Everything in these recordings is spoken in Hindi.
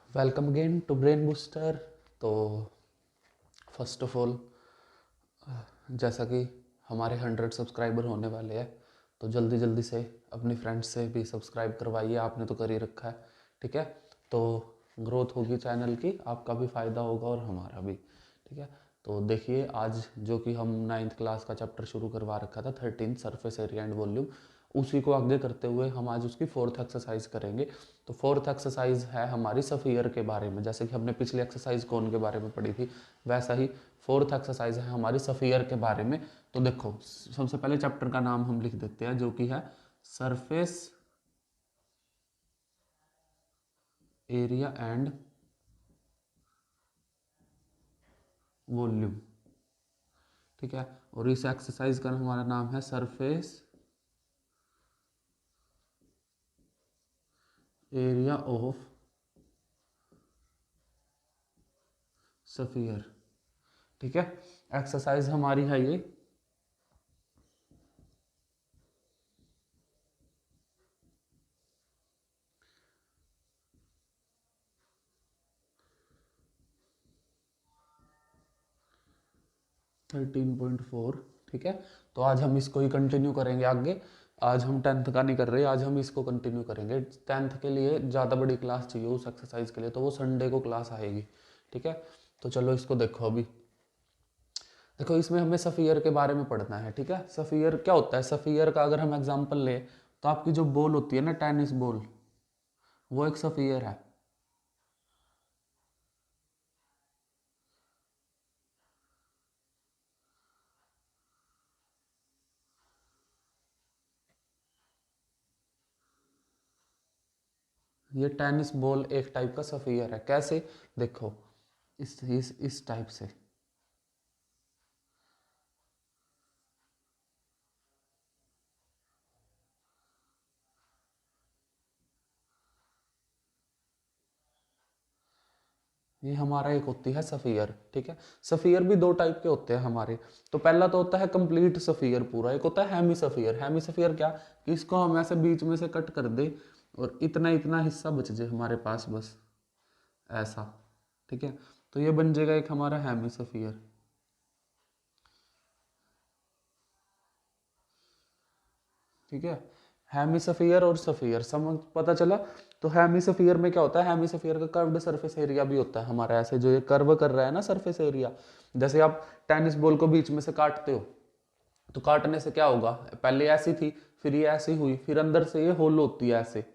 Welcome again to brain booster. तो फर्स्ट ऑफ ऑल, जैसा कि हमारे 100 सब्सक्राइबर होने वाले हैं, तो जल्दी जल्दी से अपनी फ्रेंड्स से भी सब्सक्राइब करवाइए। आपने तो कर ही रखा है, ठीक है। तो ग्रोथ होगी चैनल की, आपका भी फ़ायदा होगा और हमारा भी, ठीक है। तो देखिए, आज जो कि हम 9th क्लास का चैप्टर शुरू करवा रखा था, 13 सरफेस एरिया एंड वॉल्यूम, उसी को आगे करते हुए हम आज उसकी 4th एक्सरसाइज करेंगे। तो 4th एक्सरसाइज है हमारी सफ़ियर के बारे में। जैसे कि हमने पिछली एक्सरसाइज कोन के बारे में पढ़ी थी, वैसा ही 4th एक्सरसाइज है हमारी सफ़ियर के बारे में। तो देखो, सबसे पहले चैप्टर का नाम हम लिख देते हैं, जो कि है सरफेस एरिया एंड वॉल्यूम, ठीक है। और इस एक्सरसाइज का हमारा नाम है सरफेस एरिया ऑफ सफियर, ठीक है। एक्सरसाइज हमारी है ये 13.4, ठीक है। तो आज हम इसको ही कंटिन्यू करेंगे आगे। आज हम 10th का नहीं कर रहे, आज हम इसको कंटिन्यू करेंगे। 10th के लिए ज़्यादा बड़ी क्लास चाहिए उस एक्सरसाइज के लिए, तो वो संडे को क्लास आएगी, ठीक है। तो चलो इसको देखो। अभी देखो, इसमें हमें सफ़ियर के बारे में पढ़ना है, ठीक है। सफ़ियर क्या होता है? सफ़ियर का अगर हम एग्जांपल ले, तो आपकी जो बॉल होती है ना, टेनिस बॉल, वो एक सफ़ियर है। ये टेनिस बॉल एक टाइप का सफ़ियर है। कैसे? देखो, इस टाइप से। ये हमारा एक होती है सफ़ियर, ठीक है। सफ़ियर भी दो टाइप के होते हैं हमारे। तो पहला तो होता है कंप्लीट सफ़ियर पूरा, एक होता है हेमी सफ़ियर। हेमी सफ़ियर क्या कि इसको हम ऐसे बीच में से कट कर दे और इतना इतना हिस्सा बच जाए हमारे पास, बस ऐसा, ठीक है। तो ये बन जाएगा एक हमारा हेमी सफ़ियर, ठीक है। हेमिसफियर और सफियर समझ पता चला। तो हेमिसफियर में क्या होता है? हेमिसफियर का कर्व्ड सरफेस एरिया भी होता है हमारा। ऐसे जो ये कर्व कर रहा है ना सरफेस एरिया, जैसे आप टेनिस बॉल को बीच में से काटते हो, तो काटने से क्या होगा? पहले ऐसी थी, फिर ये ऐसी हुई, फिर अंदर से ये होलो होती है ऐसे,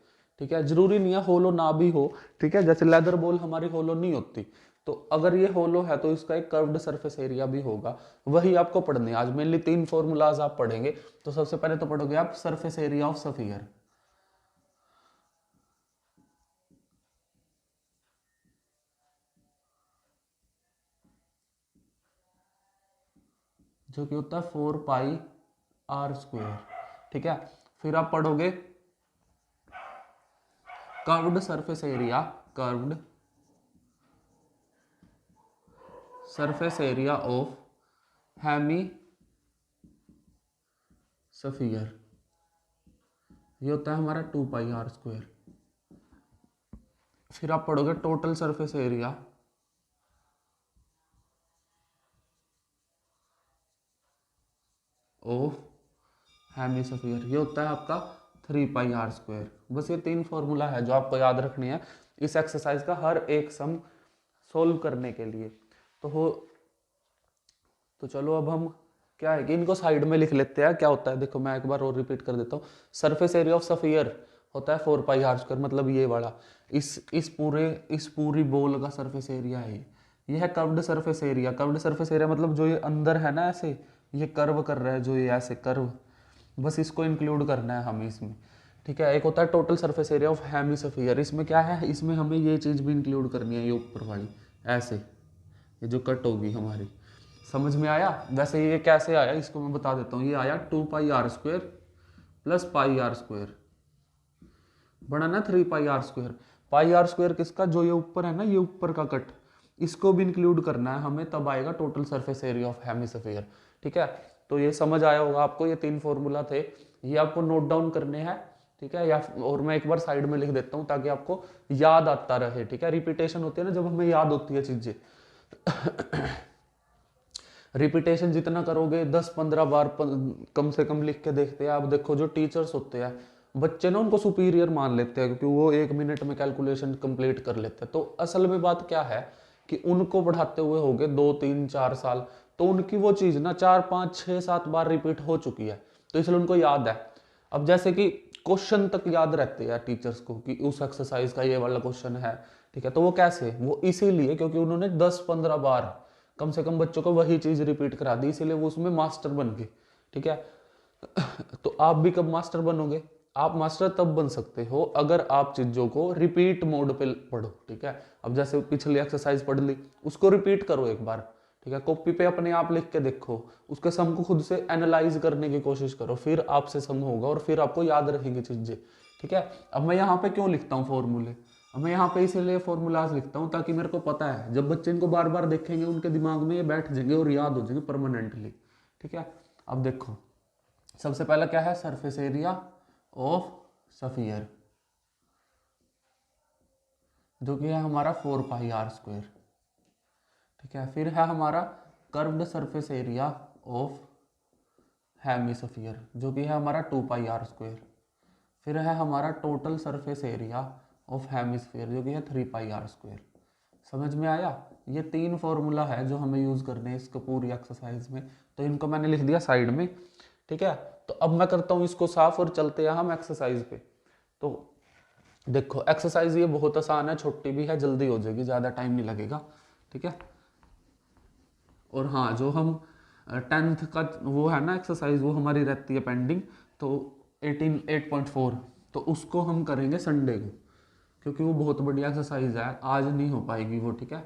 ठीक है। जरूरी नहीं है होलो ना भी हो, ठीक है। जैसे लेदर बॉल हमारी होलो नहीं होती, तो अगर ये होलो है तो इसका एक कर्व्ड सरफेस एरिया भी होगा। वही आपको पढ़ने आज मेनली 3 फॉर्मूलाज आप पढ़ेंगे। तो सबसे पहले तो पढ़ोगे आप सरफेस एरिया ऑफ सफियर, जो कि होता है 4 पाई r स्क्वायर, ठीक है। फिर आप पढ़ोगे curved surface area, curved surface area of hemisphere, ये होता है हमारा 2 पाई r स्क्वायर। फिर आप पढ़ोगे total surface area of hemisphere, ये होता है आपका 3 पाई r स्क्वायर। बस ये 3 फॉर्मूला है जो आपको याद रखनी है इस एक्सरसाइज का हर एक सम सोल्व करने के लिए। तो हो तो चलो, अब हम क्या है कि इनको साइड में लिख लेते हैं। क्या होता है देखो, मैं एक बार और रिपीट कर देता हूँ। सरफेस एरिया ऑफ सफियर होता है 4 पाई r स्क्वायर, मतलब ये वाला, इस पूरी बॉल का सरफेस एरिया है ये है curved surface area. Curved surface area मतलब जो ये अंदर है ना, ऐसे ये कर्व कर रहा है, जो ये ऐसे कर्व, बस इसको इंक्लूड करना है हमें इसमें, ठीक है। एक होता है total surface area of hemisphere, इसमें क्या है, इसमें हमें ये चीज़ भी इंक्लूड करनी है, ये ऊपर वाली ऐसे, ये जो कट होगी हमारी। समझ में आया? वैसे ये कैसे आया इसको मैं बता देता हूँ। ये आया 2 पाई r square plus pi r square, बना ना 3 पाई r स्क्वायर। पाई r स्क्वायर किसका? जो ये ऊपर है ना, ये ऊपर का कट, इसको भी इंक्लूड करना है हमें, तब आएगा total surface area of hemisphere, ठीक है। तो ये समझ आया होगा आपको, ये 3 फॉर्मूला थे, ये आपको नोट डाउन करने हैं, ठीक है, या और मैं एक बार साइड में लिख देता हूँ ताकि आपको याद आता रहे, ठीक है। रिपीटेशन होती है ना, जब हमें याद होती है चीजें रिपीटेशन जितना करोगे 10-15 बार कम से कम लिख के देखते हैं आप। देखो जो टीचर्स होते हैं, बच्चे ना उनको सुपीरियर मान लेते हैं क्योंकि वो 1 मिनट में कैलकुलेशन कंप्लीट कर लेते हैं। तो असल में बात क्या है कि उनको बढ़ाते हुए हो गए 2-3-4 साल, तो उनकी वो चीज़ ना 4-5-6-7 बार रिपीट हो चुकी है, तो इसलिए उनको याद है। अब जैसे कि क्वेश्चन तक याद रहते हैं टीचर्स को कि उस एक्सरसाइज का ये वाला क्वेश्चन है, ठीक है। तो वो कैसे, वो इसीलिए क्योंकि उन्होंने 10-15 बार कम से कम बच्चों को वही चीज़ रिपीट करा दी, इसीलिए वो उसमें मास्टर बन गए, ठीक है। तो आप भी कब मास्टर बनोगे? आप मास्टर तब बन सकते हो अगर आप चीज़ों को रिपीट मोड पे पढ़ो, ठीक है। अब जैसे पिछली एक्सरसाइज पढ़ ली, उसको रिपीट करो एक बार, ठीक है। कॉपी पे अपने आप लिख के देखो, उसके सम को खुद से एनालाइज करने की कोशिश करो, फिर आपसे सम होगा और फिर आपको याद रहेंगी चीज़ें, ठीक है। अब मैं यहाँ पे क्यों लिखता हूँ फॉर्मूले? अब मैं यहाँ पे इसीलिए फॉर्मूलाज लिखता हूँ ताकि मेरे को पता है जब बच्चे इनको बार बार देखेंगे उनके दिमाग में ये बैठ जाएंगे और याद हो जाएंगे परमानेंटली, ठीक है। अब देखो सबसे पहला क्या है, सरफेस एरिया ऑफ स्फीयर, जो कि है हमारा 4πr², ठीक है। फिर है हमारा curved surface area of hemisphere, जो कि है हमारा 2πr²। फिर है हमारा total surface area of hemisphere, जो कि है 3πr²। समझ में आया? ये 3 फॉर्मूला है जो हमें यूज़ करने हैं इसको पूरी एक्सरसाइज में, तो इनको मैंने लिख दिया साइड में, ठीक है। तो अब मैं करता हूँ इसको साफ और चलते हैं हम एक्सरसाइज पे। तो देखो एक्सरसाइज ये बहुत आसान है, छोटी भी है, जल्दी हो जाएगी, ज़्यादा टाइम नहीं लगेगा, ठीक है। और हाँ, जो हम 10th का वो है ना एक्सरसाइज, वो हमारी रहती है पेंडिंग, तो 8.4, तो उसको हम करेंगे संडे को, क्योंकि वो बहुत बढ़िया एक्सरसाइज है, आज नहीं हो पाएगी वो, ठीक है।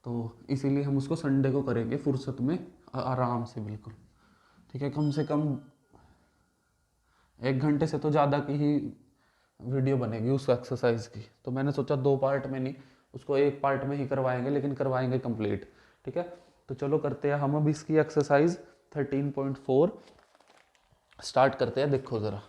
तो इसीलिए हम उसको संडे को करेंगे फुर्सत में, आराम से बिल्कुल, ठीक है। कम से कम 1 घंटे से तो ज़्यादा की ही वीडियो बनेगी उस एक्सरसाइज की, तो मैंने सोचा 2 पार्ट में नहीं, उसको 1 पार्ट में ही करवाएंगे, लेकिन करवाएंगे कंप्लीट, ठीक है। तो चलो करते हैं हम अब इसकी एक्सरसाइज 13.4 स्टार्ट करते हैं। देखो ज़रा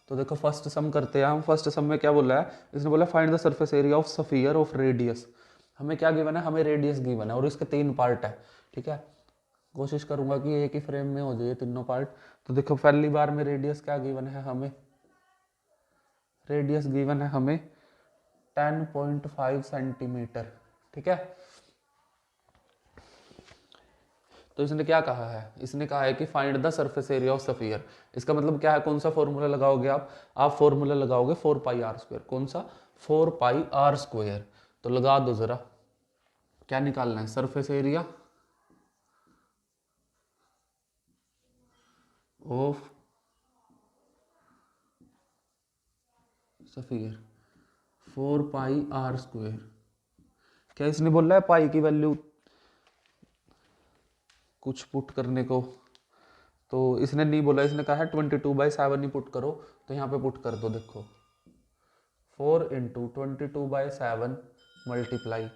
तो देखो फर्स्ट सम करते हैं हम। फर्स्ट सम में क्या बोला है, इसने बोला find the surface area of sphere of radius. हमें क्या गिवन है, हमें रेडियस गिवन है और इसके 3 पार्ट है, ठीक है। कोशिश करूंगा कि एक ही फ्रेम में हो जाए तीनों पार्ट। तो देखो पहली बार में रेडियस क्या गिवन है हमें, रेडियस गिवन है हमें 10.5 सेंटीमीटर, ठीक है। तो इसने क्या कहा है, इसने कहा है कि find the surface area of sphere. इसका मतलब क्या है, कौन सा फॉर्मूला लगाओगे आप फॉर्मूला लगाओगे 4πr²। कौन सा, 4πr²। तो लगा दो जरा, क्या निकालना है, surface area of sphere 4πr²। क्या इसने बोला है पाई की वैल्यू कुछ पुट करने को, तो इसने नहीं बोला, इसने कहा है 22/7 ही पुट करो। तो यहाँ पे पुट कर दो, देखो 4 × 22/7 मल्टीप्लाई,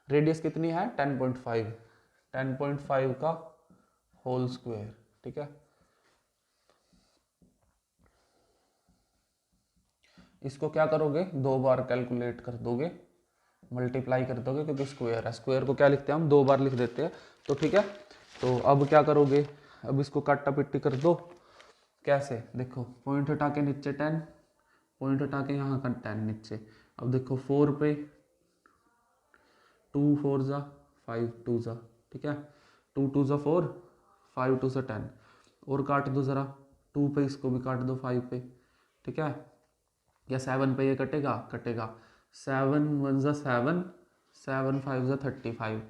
रेडियस कितनी है 10.5, 10.5 का होल स्क्वायर, ठीक है। इसको क्या करोगे, 2 बार कैलकुलेट कर दोगे, मल्टीप्लाई कर दोगे, क्योंकि स्क्वायर है, स्क्वायर को क्या लिखते हैं हम, 2 बार लिख देते हैं, तो ठीक है। तो अब क्या करोगे, अब इसको काटा पिट्टी कर दो। कैसे, देखो पॉइंट हटा के नीचे 10, पॉइंट हटा के यहाँ का 10 नीचे। अब देखो 4 पे 2 4 जा 5 2 जा, ठीक है, 2 2 जा 4, 5 2 जा 10, और काट दो ज़रा, 2 पे इसको भी काट दो 5 पे, ठीक है। या 7 पे ये कटेगा, 7 1 जा 7, 7 5 जा 35,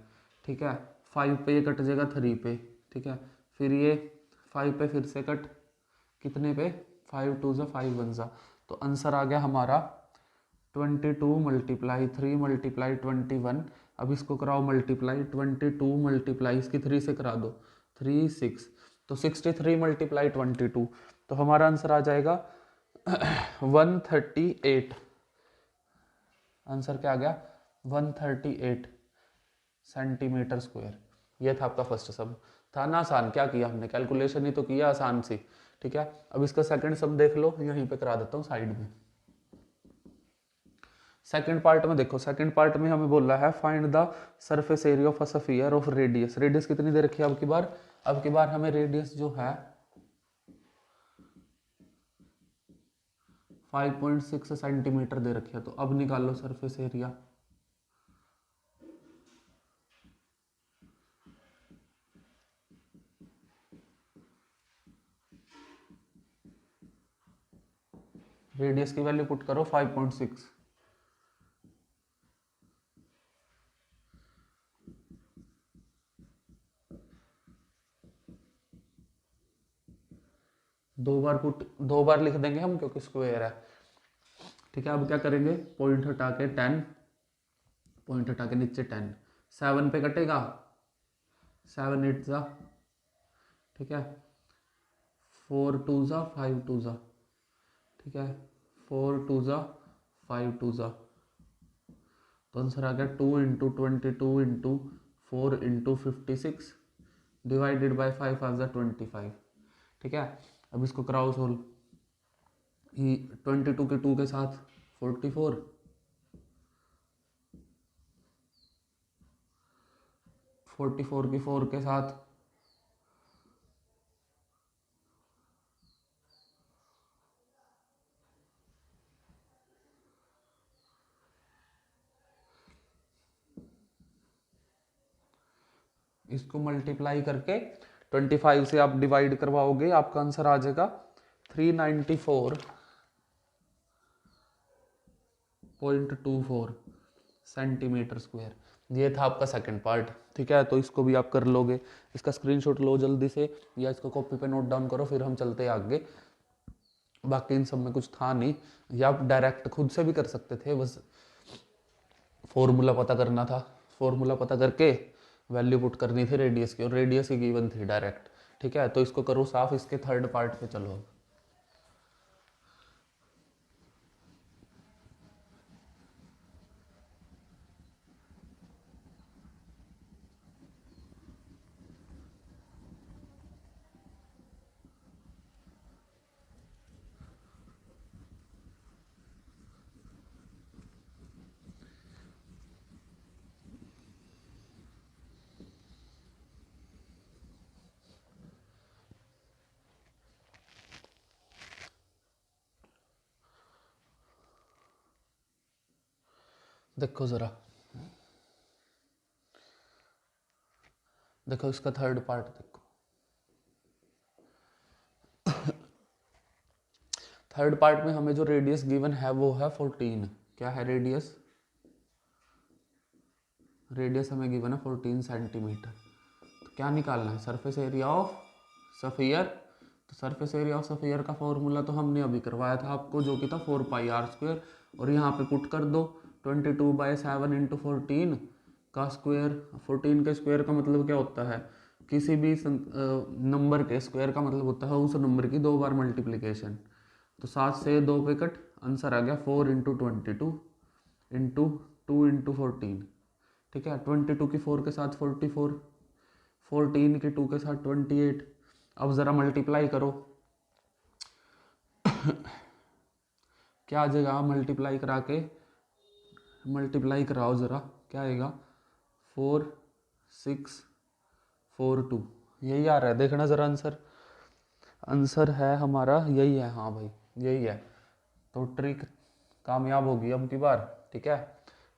ठीक है। 5 पे ये कट जाएगा 3 पे, ठीक है। फिर ये 5 पे फिर से कट, कितने पे, 5 2 जा 5 1 जा। तो आंसर आ गया हमारा 22 × 3 × 21। अब इसको कराओ मल्टीप्लाई, 22 मल्टीप्लाई इसकी 3 से करा दो, 3 6, तो 63 × 22, तो हमारा आंसर आ जाएगा 138। आंसर क्या आ गया, 138, सेंटीमीटर स्क्वायर। ये था आपका फर्स्ट सम। था ना आसान, क्या किया हमने, कैलकुलेशन ही तो किया आसान सी। ठीक है, अब इसका सेकंड सम देख लो, यहीं पे करा देता हूँ साइड में। सेकंड पार्ट में देखो, सेकंड पार्ट में हमें बोला है find the surface area of a sphere of radius. Radius कितनी दे रखी है अब की बार, अब की बार हमें रेडियस जो है 5.6 सेंटीमीटर दे रखी है। तो अब निकाल लो सरफेस एरिया। रेडियस की वैल्यू पुट करो 5.6। दो बार लिख देंगे हम क्योंकि स्क्वायर है। ठीक है, अब क्या करेंगे, पॉइंट हटा के 10, पॉइंट हटा के नीचे 10, 7 पे कटेगा, 7 8 जा, ठीक है, 4 2 जा, 5 2 जा, ठीक है, 4 2 जा, 5 2 जा, तो आंसर आ गया 2 into 22 into 4 into 56 divided by 5 आ जा 25। ठीक है, अब इसको कराओ सोल्व। 22 के 2 के साथ 44, 44 की 4 के साथ इसको मल्टीप्लाई करके 25 से आप डिवाइड करवाओगे, आपका आंसर आ जाएगा 394.24 सेंटीमीटर स्क्वायर। ये था आपका सेकंड पार्ट। ठीक है, तो इसको भी आप कर लोगे, इसका स्क्रीनशॉट लो जल्दी से या इसको कॉपी पे नोट डाउन करो, फिर हम चलते हैं आगे। बाकी इन सब में कुछ था नहीं, या आप डायरेक्ट खुद से भी कर सकते थे, बस फॉर्मूला पता करना था। फॉर्मूला पता करके वैल्यू पुट करनी थी रेडियस की, और रेडियस ही गिवन थी डायरेक्ट। ठीक है, तो इसको करो साफ, इसके थर्ड पार्ट पे चलो। देखो जरा, देखो इसका थर्ड पार्ट देखो। थर्ड पार्ट में हमें जो रेडियस गिवन है वो है 14। क्या है रेडियस, रेडियस हमें गिवन है 14 सेंटीमीटर। तो क्या निकालना है, सरफेस एरिया ऑफ सफियर। तो सरफेस एरिया ऑफ सफियर का फॉर्मूला तो हमने अभी करवाया था आपको, जो कि था 4πr², और यहाँ पे पुट कर दो 22/7 इंटू 14 का स्क्वायर। 14 के स्क्वायर का मतलब क्या होता है, किसी भी नंबर के स्क्वायर का मतलब होता है उस नंबर की 2 बार मल्टीप्लीकेशन। तो 7 से 2 पे कट, आंसर आ गया 4 इंटू 22 इंटू 2 इंटू 14। ठीक है, 22 की 4 के साथ 44, 14 की 2 के साथ 28। अब ज़रा मल्टीप्लाई करो, क्या आ जाएगा, मल्टीप्लाई करा के, मल्टीप्लाई कराओ ज़रा, क्या आएगा, 4 6 4 2, यही आ रहा है, देखना ज़रा आंसर। आंसर है हमारा यही है, हाँ भाई यही है। तो ट्रिक कामयाब होगी अब की बार। ठीक है,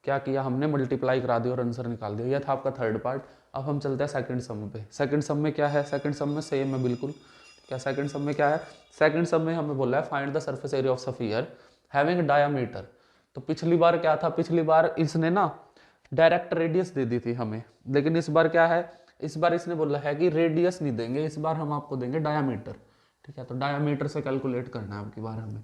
क्या किया हमने, मल्टीप्लाई करा दिया और आंसर निकाल दिया। यह था आपका थर्ड पार्ट। अब हम चलते हैं सेकंड सम पे। सेकंड सम में क्या है, सेकंड सम में सेम है बिल्कुल। क्या सेकंड सम में क्या है, सेकंड सम में हमें बोला है find the surface area of sphere having diameter. तो पिछली बार क्या था, पिछली बार इसने ना डायरेक्ट रेडियस दे दी थी हमें, लेकिन इस बार क्या है, इस बार इसने बोला है कि रेडियस नहीं देंगे, इस बार हम आपको देंगे डायामीटर। ठीक है, तो डायामीटर से कैलकुलेट करना है आपकी बार हमें।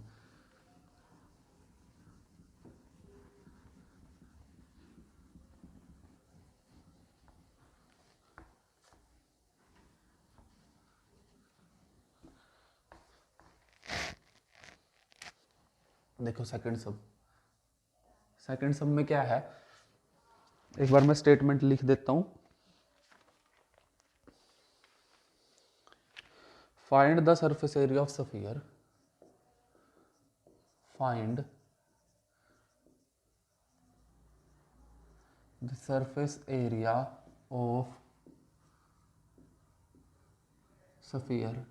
देखो सेकंड सम, सेकंड सम में क्या है, एक बार मैं स्टेटमेंट लिख देता हूँ। Find the surface area of sphere, find the surface area of sphere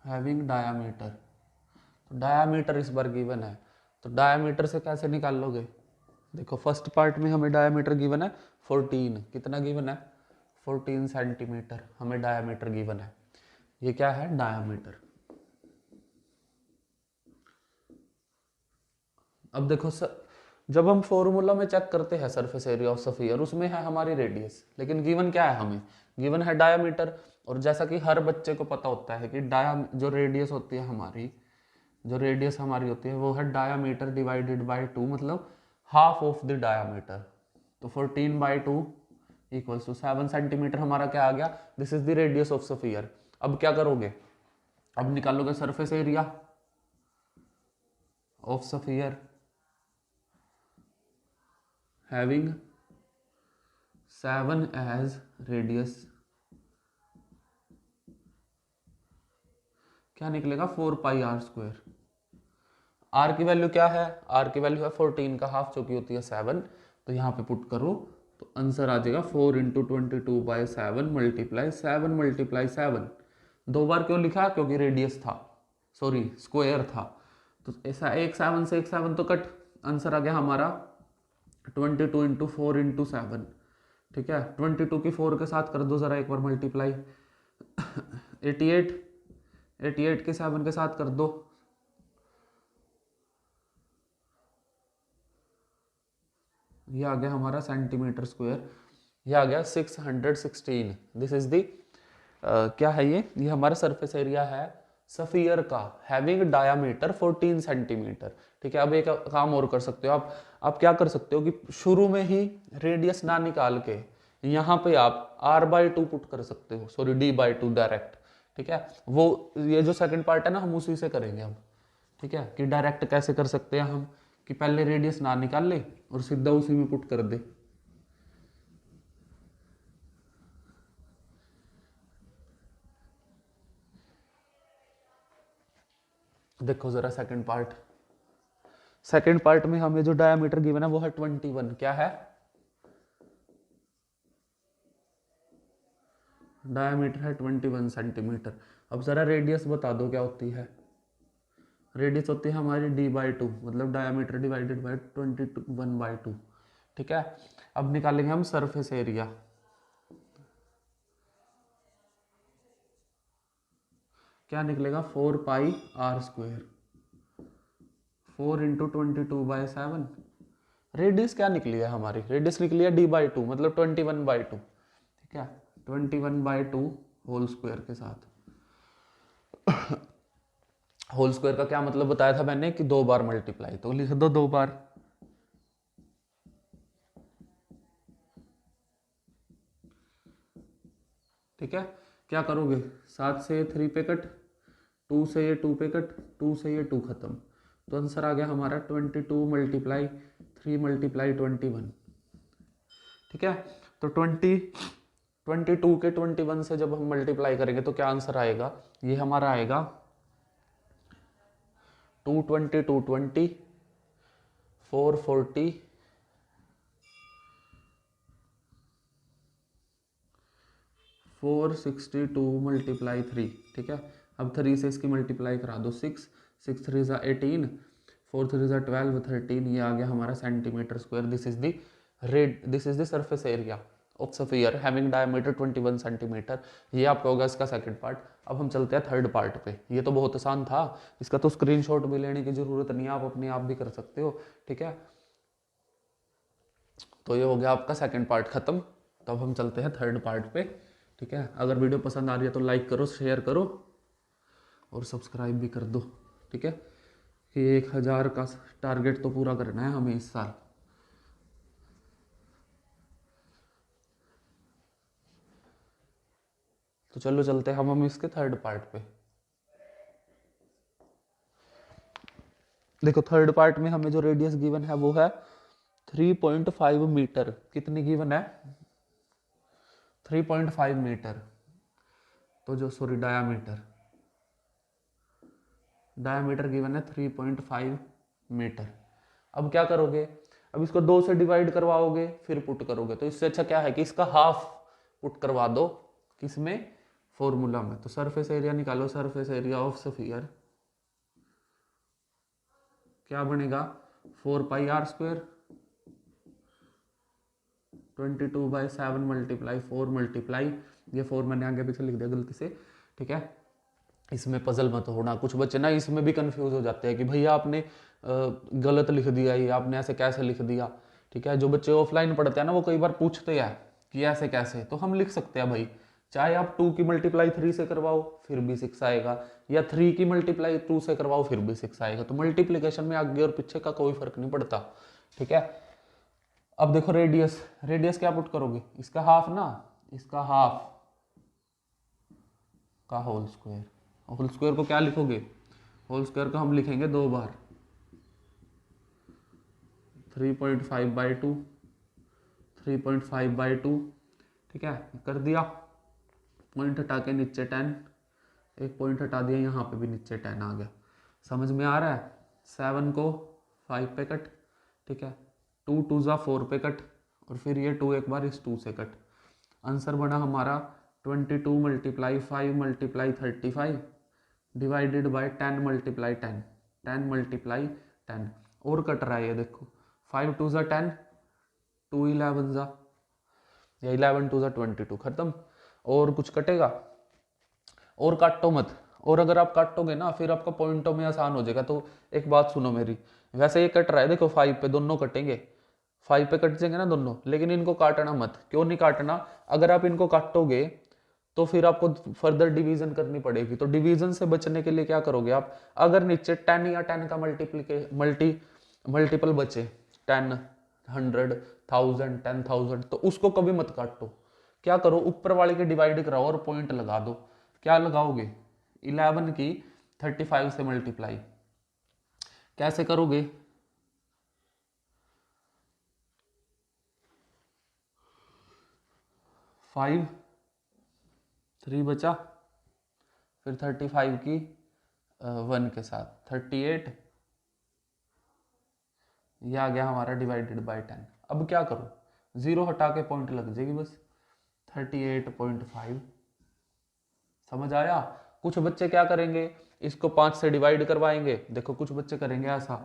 having diameter. तो डायामीटर इस बार गिवन है, तो डायामीटर से कैसे निकाल लोगे? देखो फर्स्ट पार्ट में हमें डायामीटर गिवन है 14, कितना गिवन है? 14 सेंटीमीटर हमें डायामीटर गिवन है। ये क्या है? डायामीटर। अब देखो जब हम फॉर्मूला में चेक करते हैं सरफेस एरिया ऑफ स्फीयर, उसमें है हमारी रेडियस, लेकिन गिवन क्या है? हमें गिवन है डायामीटर। और जैसा कि हर बच्चे को पता होता है कि जो रेडियस होती है हमारी, जो रेडियस हमारी होती है वो है डायामीटर डिवाइडेड बाय 2, मतलब हाफ ऑफ द डायामीटर। तो 14/2 इक्वल्स टू 7 सेंटीमीटर हमारा क्या आ गया? This is the radius of sphere. अब क्या करोगे? अब निकालोगे surface area of sphere having 7 as radius. क्या निकलेगा? 4πr²। आर की वैल्यू क्या है? आर की वैल्यू है 14 का हाफ, जो की होती है 7। तो यहाँ पे पुट करो तो आंसर आ जाएगा 4 × 22/7 मल्टीप्लाई 7 मल्टीप्लाई 7। 2 बार क्यों लिखा? क्योंकि रेडियस था, सॉरी स्क्वायर था। तो ऐसा एक 7 से एक 7 तो कट, आंसर आ गया हमारा 22 × 4 × 7। ठीक है, 22 की 4 के साथ कर दो जरा एक बार मल्टीप्लाई। 88 के 7 के साथ कर दो, ये आ गया हमारा सेंटीमीटर स्क्वायर। ये आ गया 616। दिस इज दी क्या है ये हमारा सरफेस एरिया है स्फीयर का, हैविंग डायामीटर 14 सेंटीमीटर। ठीक है, अब एक काम और कर सकते हो आप क्या कर सकते हो कि शुरू में ही रेडियस ना निकाल के यहाँ पे आप r/2 पुट कर सकते हो, सॉरी d/2 डायरेक्ट। ठीक है, वो ये जो सेकंड पार्ट है ना, हम उसी से करेंगे अब। ठीक है, कि डायरेक्ट कैसे कर सकते हैं हम, कि पहले रेडियस ना निकाल ले और सीधा उसी में पुट कर दे। देखो जरा सेकंड पार्ट में हमें जो डायमीटर गिवन है वो है 21। क्या है? डायमीटर है 21 सेंटीमीटर। अब जरा रेडियस बता दो क्या होती है? रेडियस होती है हमारी d/2, मतलब डायमीटर डिवाइडेड बाय 21/2। ठीक है, अब निकालेंगे हम सरफेस एरिया। क्या निकलेगा? 4πr²। 4 × 22/7। रेडियस क्या निकली है हमारी? रेडियस निकली है d/2, मतलब 21/2। ठीक है, 21/2 होल स्क्वायर के साथ। होल स्क्वायर का क्या मतलब बताया था मैंने, कि 2 बार मल्टीप्लाई, तो लिख दो 2 बार। ठीक है, क्या करोगे? 7 से 3 पे कट, 2 से ये 2 पे कट, 2 से ये 2 खत्म। तो आंसर आ गया हमारा 22 मल्टीप्लाई 3 मल्टीप्लाई 21। ठीक है, तो 22 के 21 से जब हम मल्टीप्लाई करेंगे तो क्या आंसर आएगा? ये हमारा आएगा 220 220 440 462 मल्टीप्लाई 3। ठीक है, अब 3 से इसकी मल्टीप्लाई करा दो, 6 6 3 ज़ा 18, 4 3 ज़ा 12, 13। ये आ गया हमारा centimetre square. This is the surface area of sphere having diameter 21 centimetre. ये आपका होगा इसका सेकंड पार्ट। अब हम चलते हैं थर्ड पार्ट पे। ये तो बहुत आसान था, इसका तो स्क्रीनशॉट भी लेने की जरूरत नहीं है, आप अपने आप भी कर सकते हो। ठीक है, तो ये हो गया आपका सेकंड पार्ट खत्म। तो अब हम चलते हैं थर्ड पार्ट पे। ठीक है, अगर वीडियो पसंद आ रही है तो लाइक करो, शेयर करो और सब्सक्राइब भी कर दो। ठीक है, कि 1000 का टारगेट तो पूरा करना है हमें इस साल। तो चलो चलते हैं हम इसके थर्ड पार्ट पे। देखो थर्ड पार्ट में हमें जो रेडियस गिवन है वो है 3.5 मीटर। कितनी गिवन है? 3.5 मीटर। तो जो सॉरी डायामीटर गिवन है 3.5 मीटर। अब क्या करोगे? अब इसको 2 से डिवाइड करवाओगे फिर पुट करोगे, तो इससे अच्छा क्या है कि इसका हाफ पुट करवा दो किसमें? फॉर्मूला में। तो सरफेस एरिया निकालो, सरफेस एरिया ऑफ स्फीयर क्या बनेगा? 4πr², 22/7 मल्टीप्लाई 4 मल्टीप्लाई, ये 4 मैंने आगे पीछे लिख दिया गलती से, ठीक है। इसमें पजल मत होना, कुछ बच्चे ना इसमें भी कंफ्यूज हो जाते हैं कि भैया आपने गलत लिख दिया, ये आपने ऐसे कैसे लिख दिया, ठीक है। जो बच्चे ऑफलाइन पढ़ते हैं ना वो कई बार पूछते हैं कि ऐसे कैसे, तो हम लिख सकते हैं भाई, चाहे आप 2 की मल्टीप्लाई 3 से करवाओ फिर भी 6 आएगा, या 3 की मल्टीप्लाई 2 से करवाओ फिर भी 6 आएगा। तो मल्टीप्लीकेशन में आगे और पीछे का कोई फर्क नहीं पड़ता, ठीक है। अब देखो रेडियस, रेडियस क्या पुट करोगे? इसका हाफ ना, इसका हाफ का होल स्क्वायर। होल स्क्वायर को क्या लिखोगे? होल स्क्वायर को हम लिखेंगे 2 बार, 3.5/2, 3.5/2, ठीक है। कर दिया, पॉइंट हटा के नीचे 10, एक पॉइंट हटा दिया, यहाँ पे भी नीचे 10 आ गया। समझ में आ रहा है? 7 को 5 पे कट, ठीक है, 2 2 जा 4 पे कट, और फिर ये 2 एक बार इस 2 से कट। आंसर बना हमारा 22 multiply 5 multiply 35 divided by 10 multiply 10, 10 multiply 10। और कट रहा है ये देखो, 5 2 जा 10, 2 11 जा, या 11 2 जा 22, खत्म। और कुछ कटेगा? और काटो मत, और अगर आप काटोगे ना फिर आपका पॉइंटों में आसान हो जाएगा। तो एक बात सुनो मेरी, वैसे ये कट रहा है देखो 5 पे, दोनों कटेंगे, 5 पे कट जाएंगे ना दोनों, लेकिन इनको काटना मत। क्यों नहीं काटना? अगर आप इनको काटोगे तो फिर आपको फर्दर डिवीजन करनी पड़ेगी। तो डिवीजन से बचने के लिए क्या करोगे आप? अगर नीचे 10 या 10 का मल्टीपल बचे, 10, 100, 1000, 10,000, तो उसको कभी मत काटो। क्या करो? ऊपर वाले के डिवाइड कराओ और पॉइंट लगा दो। क्या लगाओगे? 11 की 35 से मल्टीप्लाई। कैसे करोगे? फाइव, 3 बचा, फिर 35 की 1 के साथ 38, यह आ गया हमारा डिवाइडेड बाय 10। अब क्या करो? 0 हटा के पॉइंट लग जाएगी बस, 38.5। समझ आया? कुछ बच्चे क्या करेंगे, इसको 5 से डिवाइड करवाएंगे। देखो कुछ बच्चे करेंगे ऐसा,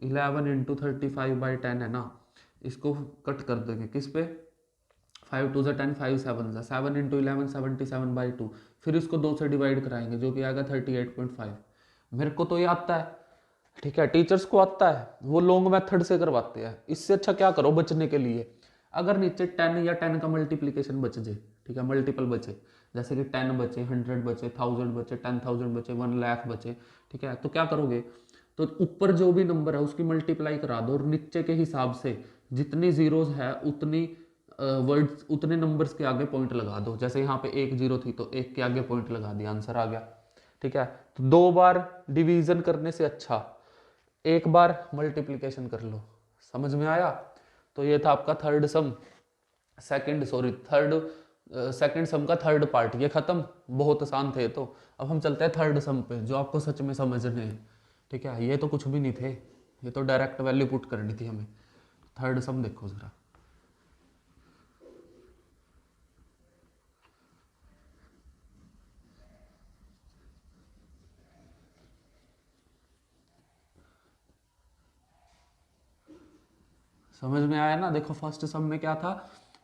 11 × 35/10 है ना, इसको कट कर देंगे किस पे? 5 2 10, 5 7 7 × 11 77/2, फिर इसको 2 से डिवाइड कराएंगे जो कि आएगा 38.5। मेरे को तो ये आता है, ठीक है, टीचर्स को आता है, वो लॉन्ग मेथड से करवाते हैं। इससे अच्छा क्या करो बचने के लिए, अगर नीचे 10 या 10 का मल्टीप्लीकेशन बच जाए, ठीक है, मल्टीपल बचे, जैसे कि 10 बचे, 100 बचे, 1000 बचे, 10,000 बचे, 1 लाख बचे, ठीक है, तो क्या करोगे? तो ऊपर जो भी नंबर है उसकी मल्टीप्लाई करा दो, और नीचे के हिसाब से जितनी जीरोज है उतनी वर्ड्स, उतने नंबर्स के आगे पॉइंट लगा दो। जैसे यहाँ पे 1 0 थी तो 1 के आगे पॉइंट लगा दिया, आंसर आ गया, ठीक है। तो 2 बार डिवीजन करने से अच्छा 1 बार मल्टीप्लीकेशन कर लो। समझ में आया? तो ये था आपका थर्ड सम का थर्ड पार्ट, ये खत्म। बहुत आसान थे। तो अब हम चलते हैं थर्ड सम पे, जो आपको सच में समझने हैं, ठीक है। ये तो कुछ भी नहीं थे, ये तो डायरेक्ट वैल्यू पुट करनी थी हमें। थर्ड सम देखो जरा, समझ में आया ना? देखो फर्स्ट सम में क्या था,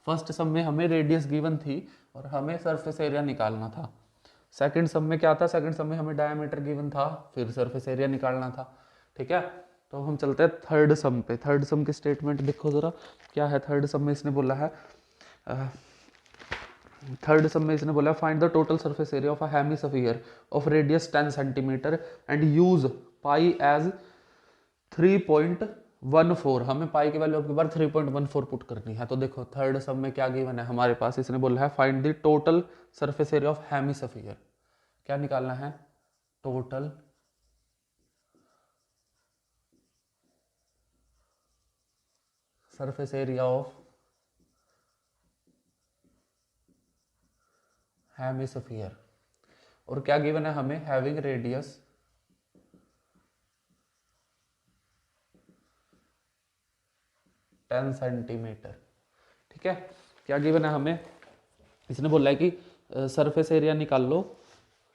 फर्स्ट सम में हमें रेडियस गिवन थी और हमें सरफेस एरिया निकालना था। सेकंड सम में क्या था, सेकंड सम में हमें डायमीटर गिवन था, फिर सरफेस एरिया निकालना था, ठीक है। तो हम चलते हैं थर्ड सम पे। थर्ड सम की स्टेटमेंट देखो जरा क्या है। थर्ड सम में इसने बोला है, find the total surface area of a hemisphere of radius 10 centimetre and use pi as 3.14। हमें पाई की वैल्यू आपके बार 3.14 पुट करनी है। तो देखो थर्ड सम में क्या गिवन है हमारे पास, इसने बोला है find the total surface area of hemisphere. क्या निकालना है? Total surface area of hemisphere, और क्या गिवन है हमें, हैविंग रेडियस 10 सेंटीमीटर। ठीक है, क्या गिवन है हमें, इसने बोला है कि सरफेस एरिया निकाल लो,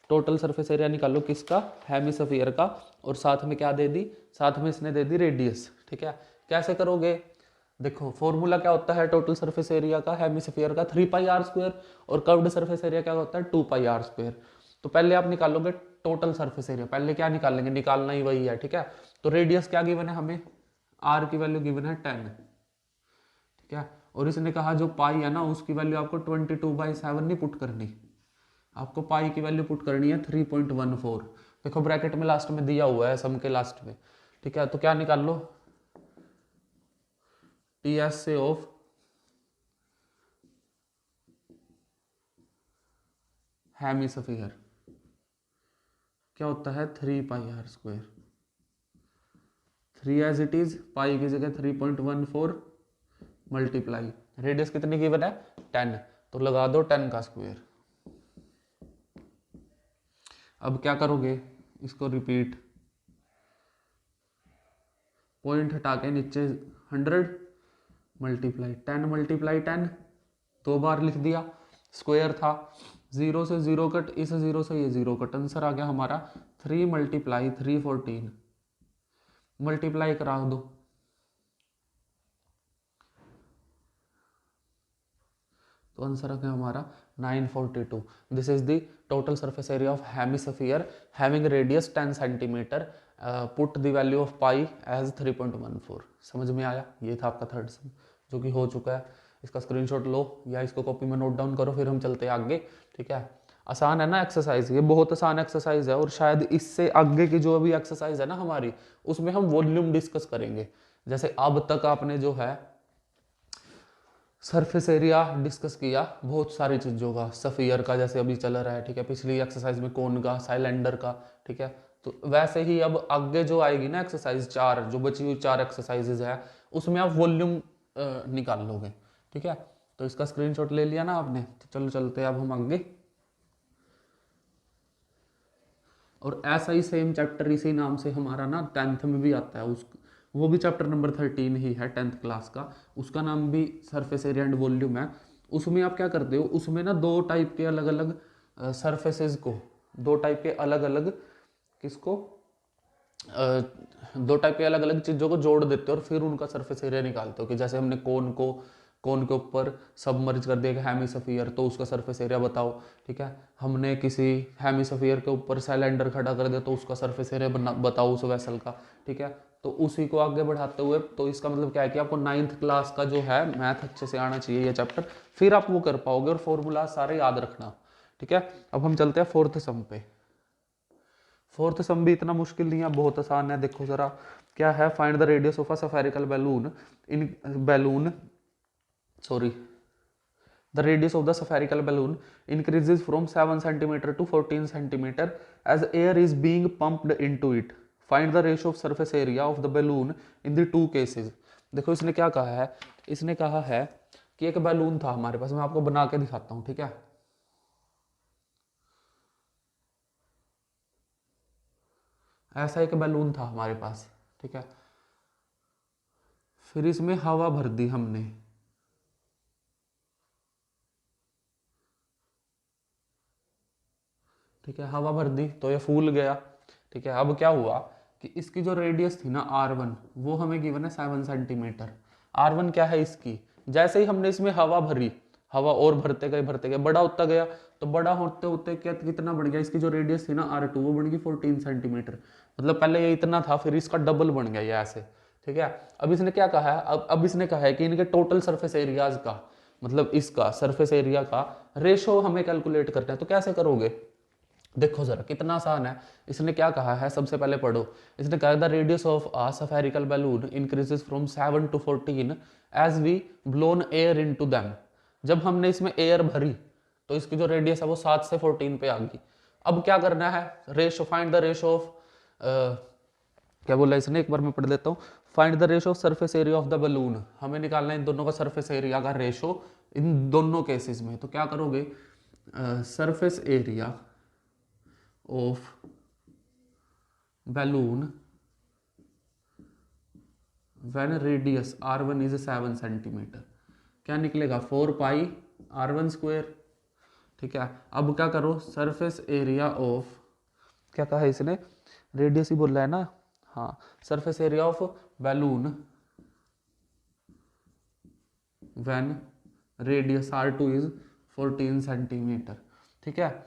टोटल सरफेस एरिया निकाल लो किसका, हेमिस्फीयर का, और साथ में क्या दे दी, साथ में इसने दे दी रेडियस। ठीक है, कैसे करोगे, देखो फॉर्मूला क्या होता है टोटल सरफेस एरिया का हेमिस्फीयर का, 3πr², और कर्व्ड सरफेस एरिया क्या होता है, 2πr²। तो पहले आप निकालोगे टोटल सरफेस एरिया, पहले क्या निकालेंगे, निकालना ही वही है। ठीक है, तो रेडियस क्या गिवन है हमें, आर की वैल्यू गिवन है 10। ठीक है, और इसने कहा जो पाई है ना उसकी वैल्यू आपको 22/7 नहीं पुट करनी, आपको पाई की वैल्यू पुट करनी है 3.14। देखो ब्रैकेट में लास्ट में दिया हुआ है सम के लास्ट में। ठीक है, तो क्या निकाल लो, टी एस से ऑफ हेमिस्फीयर क्या होता है, 3πr²। 3 एज इट इज, पाई की जगह 3.14 मल्टीप्लाई, रेडियस कितनी गिवन है 10, तो लगा दो 10 का स्क्वायर। अब क्या करोगे, इसको रिपीट, पॉइंट हटा के नीचे 100 मल्टीप्लाई 10 मल्टीप्लाई 10, 2 बार लिख दिया, स्क्वायर था, 0 से 0 कट, इस 0 से ये 0 कट, आंसर आ गया हमारा 3 मल्टीप्लाई 314, मल्टीप्लाई करा दो, तो आंसर आ गया हमारा 942। This is the total surface area of hemisphere having radius 10 centimetre, put the value of pi as 3.14। समझ में आया, ये था आपका थर्ड सम जो कि हो चुका है। इसका स्क्रीनशॉट लो या इसको कॉपी में नोट डाउन करो, फिर हम चलते हैं आगे। ठीक है, आसान है ना एक्सरसाइज, ये बहुत आसान एक्सरसाइज है, और शायद इससे आगे की जो अभी एक्सरसाइज है ना हमारी, उसमें हम वॉल्यूम डिस्कस करेंगे। जैसे अब तक आपने जो है सरफेस एरिया डिस्कस किया बहुत सारी चीज़ों का, सफियर का जैसे अभी चल रहा है। ठीक है, पिछली एक्सरसाइज में कोन का, साइलेंडर का। ठीक है, तो वैसे ही अब आगे जो आएगी ना एक्सरसाइज 4, जो बची हुई 4 एक्सरसाइजेज है, उसमें आप वॉल्यूम निकाल लोगे। ठीक है, तो इसका स्क्रीनशॉट ले लिया ना आपने, तो चलो चलते हैं अब हम आगे। और ऐसा ही सेम चैप्टर इसी नाम से हमारा ना 10th में भी आता है, उस वो भी चैप्टर नंबर 13 ही है 10th क्लास का, उसका नाम भी सरफेस एरिया एंड वॉल्यूम है। उसमें आप क्या करते हो, उसमें ना 2 टाइप के अलग अलग सरफेसेस को, 2 टाइप के अलग अलग किसको, 2 टाइप के अलग अलग चीज़ों को जोड़ देते हो और फिर उनका सरफेस एरिया निकालते हो। कि जैसे हमने कोन के ऊपर सबमर्ज कर दिया हेमिस्फीयर, तो उसका सरफेस एरिया बताओ। ठीक है, हमने किसी हेमिस्फीयर के ऊपर सिलेंडर खड़ा कर दिया, तो उसका सरफेस एरिया बताओ उस वेसल का। ठीक है, तो उसी को आगे बढ़ाते हुए, तो इसका मतलब क्या है कि आपको 9th क्लास का जो है मैथ अच्छे से आना चाहिए ये चैप्टर, फिर आप वो कर पाओगे, और फॉर्मूला सारे याद रखना। ठीक है, अब हम चलते हैं 4th सम पे। 4th सम भी इतना मुश्किल नहीं है, बहुत आसान है। देखो जरा क्या है, find the radius of a spherical balloon the radius of the spherical balloon increases from 7 centimeter to 14 centimeter as air is being pumped into it. Find the ratio of surface area of the balloon in the two cases. देखो इसने क्या कहा है, इसने कहा है कि एक बैलून था हमारे पास, मैं आपको बना के दिखाता हूं। ठीक है, ऐसा एक बैलून था हमारे पास। ठीक है, फिर इसमें हवा भर दी हमने। ठीक है, हवा भर दी तो ये फूल गया। ठीक है, अब क्या हुआ कि इसकी जो रेडियस थी ना R1, वो हमें गिवन है 7 सेंटीमीटर। R1 क्या है इसकी, जैसे ही हमने इसमें हवा भरी, हवा और भरते गए बड़ा होता गया, तो बड़ा होते होते क्या कितना बढ़ गया, इसकी जो रेडियस थी ना R2, वो बन गई 14 सेंटीमीटर। मतलब पहले ये इतना था, फिर इसका डबल बन गया ये ऐसे। ठीक है, अब इसने क्या कहा है, अब इसने कहा है कि इनके टोटल सरफेस एरियाज का, मतलब इसका सरफेस एरिया का रेशो हमें कैलकुलेट करना है। तो कैसे करोगे, देखो जरा कितना आसान है। इसने क्या कहा है, सबसे पहले पढ़ो। इसने कहा the radius of a spherical balloon increases from 7 to 14 as we blown air into them. जब हमने इसमें एयर भरी तो इसकी जो रेडियस है वो 7 से 14 पे आ गई। अब क्या करना है, ratio, find the ratio of क्या बोला इसने, एक बार मैं पढ़ देता हूँ। Find the ratio of surface area of the balloon, हमें निकालना है इन दोनों का सरफेस एरिया का रेशो इन दोनों केसेस में। तो क्या करोगे, surface area of balloon when radius r1 is 7 centimetre, क्या निकलेगा 4 पाई r1 स्क्वायर। ठीक है, अब क्या करो, सरफेस एरिया ऑफ, क्या कहा है इसने, रेडियस ही बोल रहा है ना, हाँ, surface area of balloon when radius r2 is 14 centimetre. ठीक है,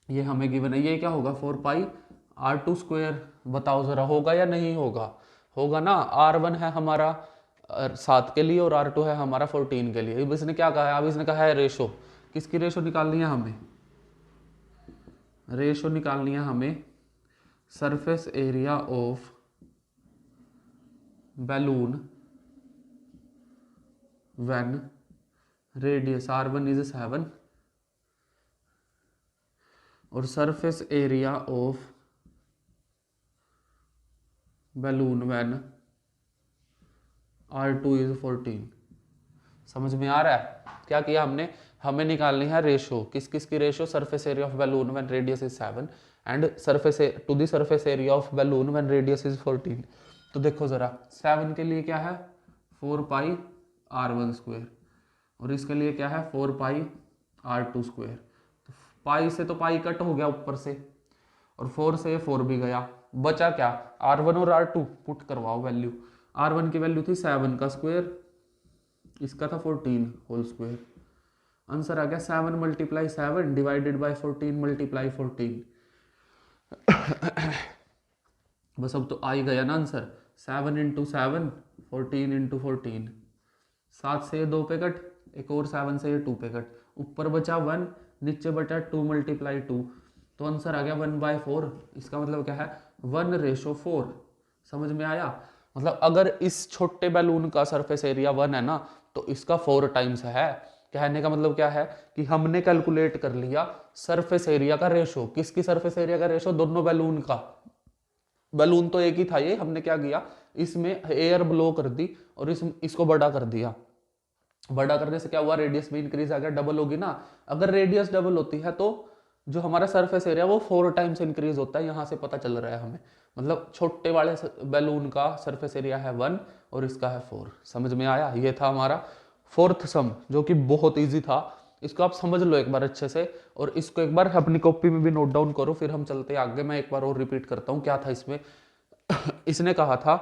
ये हमें गिवन है, ये क्या होगा 4 पाई r2 स्क्वायर। बताओ जरा होगा या नहीं होगा, होगा ना, r1 है हमारा 7 के लिए और r2 है हमारा 14 के लिए। अब इसने क्या कहा है, अब इसने कहा है रेशो, किसकी रेशो निकालनी है हमें, रेशो निकालनी है हमें surface area of balloon when radius r1 is 7 और surface area of balloon when r2 is 14। समझ में आ रहा है, क्या किया हमने, हमें निकालनी है रेशो, किस किस की ratio, surface area of balloon when radius is 7 and surface to the surface area of balloon when radius is 14। तो देखो जरा, 7 के लिए क्या है 4 पाई r1 स्क्वायर और इसके लिए क्या है 4 पाई r2 स्क्वायर। तो पाई से तो पाई कट हो गया ऊपर से और 4 से 4 भी गया, बचा क्या r1 और r2 पुट करवाओ वैल्यू। r1 की वैल्यू थी 7 का स्क्वायर, इसका था 14 होल स्क्वायर। आंसर आ गया 7 मल्टीप्लाई 7 डिवाइडेड बाई 14 मल्टीप्लाई 14। बस अब तो आ ही गया ना आंसर, 7 इंटू 7 14 इंटू 14, 7 से 2 पे कट, एक और 7 से 2 पे कट, ऊपर बचा 1, नीचे बचा 2 मल्टीप्लाई 2, तो आंसर आ गया 1/4। इसका मतलब क्या है 1:4। समझ में आया, मतलब अगर इस छोटे बैलून का सरफेस एरिया 1 है ना तो इसका 4 टाइम्स है। कहने का मतलब क्या है कि हमने कैलकुलेट कर लिया सरफेस एरिया का रेशो, किसकी सरफेस एरिया का रेशो, दोनों बैलून का। बैलून तो एक ही था ये, हमने क्या किया इसमें एयर ब्लो कर दी और इसको बड़ा कर दिया। बड़ा करने से क्या हुआ, रेडियस भी इंक्रीज आ गया, डबल होगी ना। अगर रेडियस डबल होती है तो जो हमारा सरफेस एरिया वो 4 टाइम्स इंक्रीज होता है, यहाँ से पता चल रहा है हमें। मतलब छोटे वाले बैलून का सरफेस एरिया है 1 और इसका है 4। समझ में आया, ये था हमारा 4th सम जो कि बहुत ईजी था। इसको आप समझ लो एक बार अच्छे से और इसको एक बार अपनी कॉपी में भी नोट डाउन करो, फिर हम चलते आगे। मैं एक बार और रिपीट करता हूँ क्या था इसमें। इसने कहा था,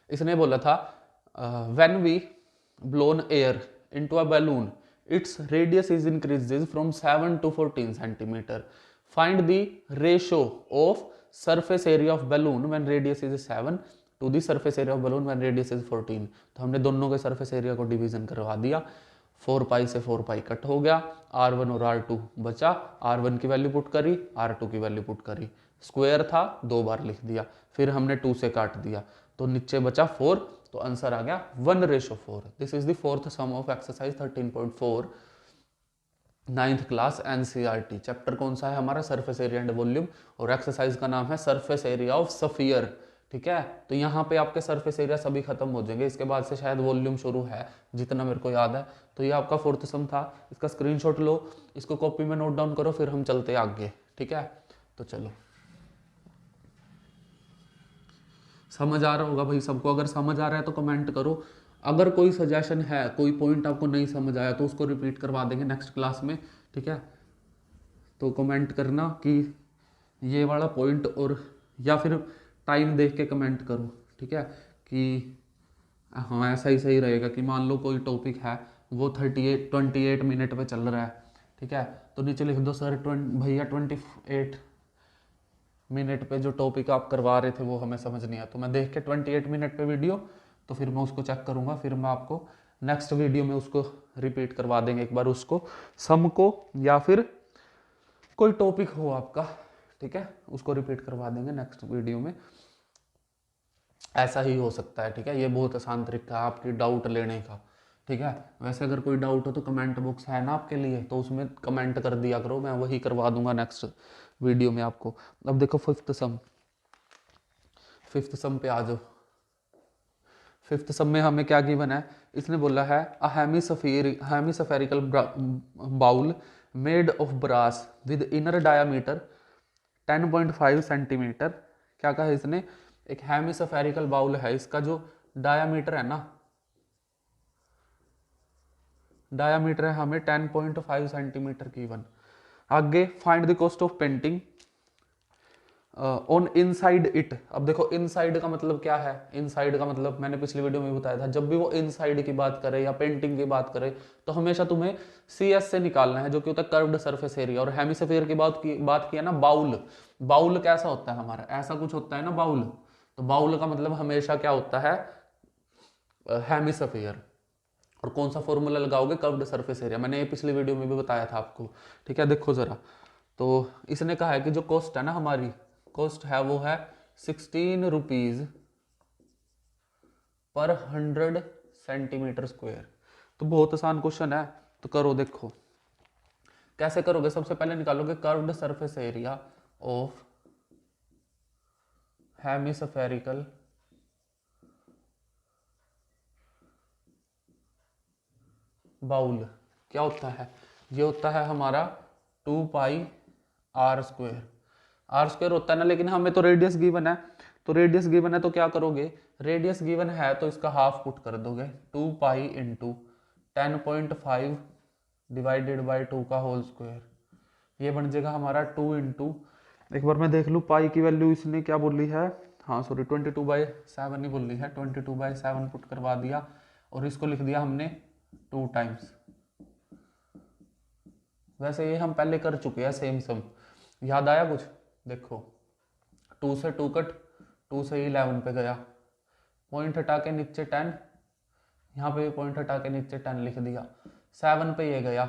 इसने बोला था when we blown air into a balloon its radius is increases from 7 to 14 centimetre. Find the ratio of surface area of balloon when radius is 7 to the surface area of balloon when radius is 14। तो हमने दोनों के सरफेस एरिया को डिवीजन करवा दिया, 4 पाई से 4 पाई कट हो गया, r1 और r2 बचा, r1 की वैल्यू पुट करी, r2 की वैल्यू पुट करी, स्क्वायर था 2 बार लिख दिया, फिर हमने 2 से काट दिया तो नीचे बचा 4, तो आंसर आ गया 1:4। This is the 4th sum of exercise 13.4 9th class NCERT. Chapter कौन सा है हमारा, सरफेस एरिया एंड वॉल्यूम, और एक्सरसाइज का नाम है सरफेस एरिया ऑफ स्फीयर। ठीक है, तो यहाँ पे आपके सरफेस एरिया सभी खत्म हो जाएंगे, इसके बाद से शायद वॉल्यूम शुरू है जितना मेरे को याद है। तो ये आपका 4th सम था, इसका स्क्रीनशॉट लो, इसको कॉपी में नोट डाउन करो, फिर हम चलते आगे। ठीक है, तो चलो, समझ आ रहा होगा भाई सबको। अगर समझ आ रहा है तो कमेंट करो, अगर कोई सजेशन है, कोई पॉइंट आपको नहीं समझ आया तो उसको रिपीट करवा देंगे नेक्स्ट क्लास में। ठीक है, तो कमेंट करना कि ये वाला पॉइंट, और या फिर टाइम देख के कमेंट करो। ठीक है, कि हाँ ऐसा ही सही रहेगा कि मान लो कोई टॉपिक है वो 28 मिनट पे चल रहा है। ठीक है, तो नीचे लिख दो सर भैया 28 मिनट पे जो टॉपिक आप करवा रहे थे वो हमें समझ नहीं आया। तो मैं देख के 28 मिनट पे वीडियो, तो फिर मैं उसको चेक करूँगा, फिर मैं आपको नेक्स्ट वीडियो में उसको रिपीट करवा देंगे एक बार, उसको सम को, या फिर कोई टॉपिक हो आपका, ठीक है, उसको रिपीट करवा देंगे नेक्स्ट वीडियो में। ऐसा ही हो सकता है। ठीक है, ये बहुत आसान तरीका है आपकी डाउट लेने का। ठीक है, वैसे अगर कोई डाउट हो तो कमेंट बॉक्स है ना आपके लिए, तो उसमें कमेंट कर दिया करो, मैं वही करवा दूंगा नेक्स्ट वीडियो में आपको। अब देखो 5th सम, फिफ्थ सम पे आ जाओ। फिफ्थ सम में हमें क्या गिवन है, इसने बोला है a hemispherical bowl made of brass with inner diameter 10.5 centimetre. क्या कहा है इसने, एक हेमिस्फेरिकल बाउल है, इसका जो डायामीटर है ना, डायामीटर है हमें 10.5 सेंटीमीटर गिवन। आगे find the cost of painting on inside it. अब देखो इनसाइड का मतलब क्या है, इनसाइड का मतलब मैंने पिछली वीडियो में बताया था, जब भी वो इनसाइड की बात करे या पेंटिंग की बात करे तो हमेशा तुम्हें CS से निकालना है, जो कि होता है कर्व्ड सरफेस एरिया। और हेमिस्फीयर की बात की है ना, बाउल, बाउल कैसा होता है हमारा, ऐसा कुछ होता है ना बाउल, तो बाउल का मतलब हमेशा क्या होता है, हेमिस्फीयर। और कौन सा फॉर्मूला लगाओगे, कर्व्ड सरफेस एरिया, मैंने ये पिछली वीडियो में भी बताया था आपको, ठीक है। देखो जरा, तो इसने कहा है कि जो कॉस्ट है ना हमारी, कॉस्ट है वो है 16 रुपीज पर 100 सेंटीमीटर स्क्वायर। तो बहुत आसान क्वेश्चन है, तो करो देखो कैसे करोगे। सबसे पहले निकालोगे curved surface area of hemispherical bowl. क्या होता है, ये होता है हमारा 2πr²। r² होता है ना, लेकिन हमें तो रेडियस गिवन है, तो रेडियस गिवन है तो क्या करोगे, रेडियस गिवन है तो इसका हाफ पुट कर दोगे, 2π इंटू 10.5 डिवाइडेड बाई 2 का होल स्क्वायर। ये बन जाएगा हमारा 2 इंटू, एक बार मैं देख लूँ पाई की वैल्यू इसने क्या बोली है, हाँ सॉरी 22/7 ही बोली है, 22/7 पुट करवा दिया और इसको लिख दिया हमने 2 टाइम्स। वैसे ये हम पहले कर चुके हैं सेम सम, याद आया कुछ, देखो 2 से 2 कट, 2 से 11 पे गया, पॉइंट हटा के नीचे 10, यहाँ पे भी पॉइंट हटा के नीचे 10 लिख दिया, 7 पे ये गया,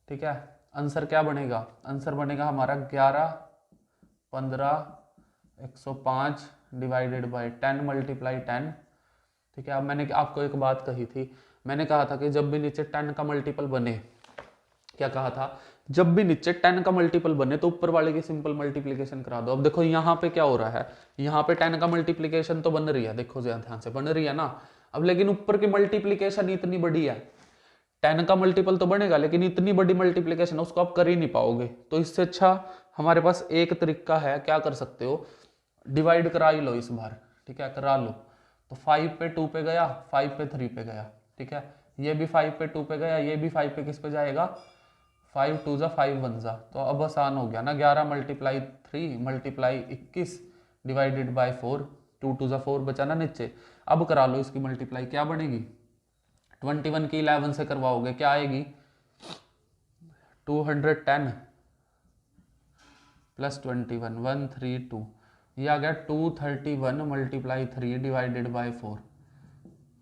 ठीक है। आंसर क्या बनेगा, आंसर बनेगा हमारा 11, 15, 105 डिवाइडेड बाई 10 मल्टीप्लाई 10, ठीक है। अब मैंने आपको एक बात कही थी, मैंने कहा था कि जब भी नीचे 10 का मल्टीपल बने, क्या कहा था, जब भी नीचे 10 का मल्टीपल बने तो ऊपर वाले की सिंपल मल्टीप्लिकेशन करा दो। अब देखो यहाँ पे क्या हो रहा है, यहाँ पे 10 का मल्टीप्लिकेशन तो बन रही है, देखो ध्यान से बन रही है ना। अब लेकिन ऊपर की मल्टीप्लिकेशन इतनी बड़ी है, 10 का मल्टीपल तो बनेगा लेकिन इतनी बड़ी मल्टीप्लिकेशन उसको आप कर ही नहीं पाओगे। तो इससे अच्छा हमारे पास एक तरीका है, क्या कर सकते हो, डिवाइड करा ही लो इस बार, ठीक है, करा लो। तो 5 पे 2 पे गया, 5 पे 3 पे गया, ठीक है। ये भी 5 पे 2 पे गया, ये भी 5 पे किस पे जाएगा, 5 2 जा 5 1 जा। तो अब आसान हो गया ना, 11 मल्टीप्लाई 3 मल्टीप्लाई 21 डिवाइडेड बाई 4, 2 2 जा 4 बचा ना नीचे। अब करा लो इसकी मल्टीप्लाई, क्या बनेगी, 21 की 11 से करवाओगे क्या आएगी, 210 प्लस 21 132, ये आ गया 231 मल्टीप्लाई 3 डिवाइडेड बाई 4।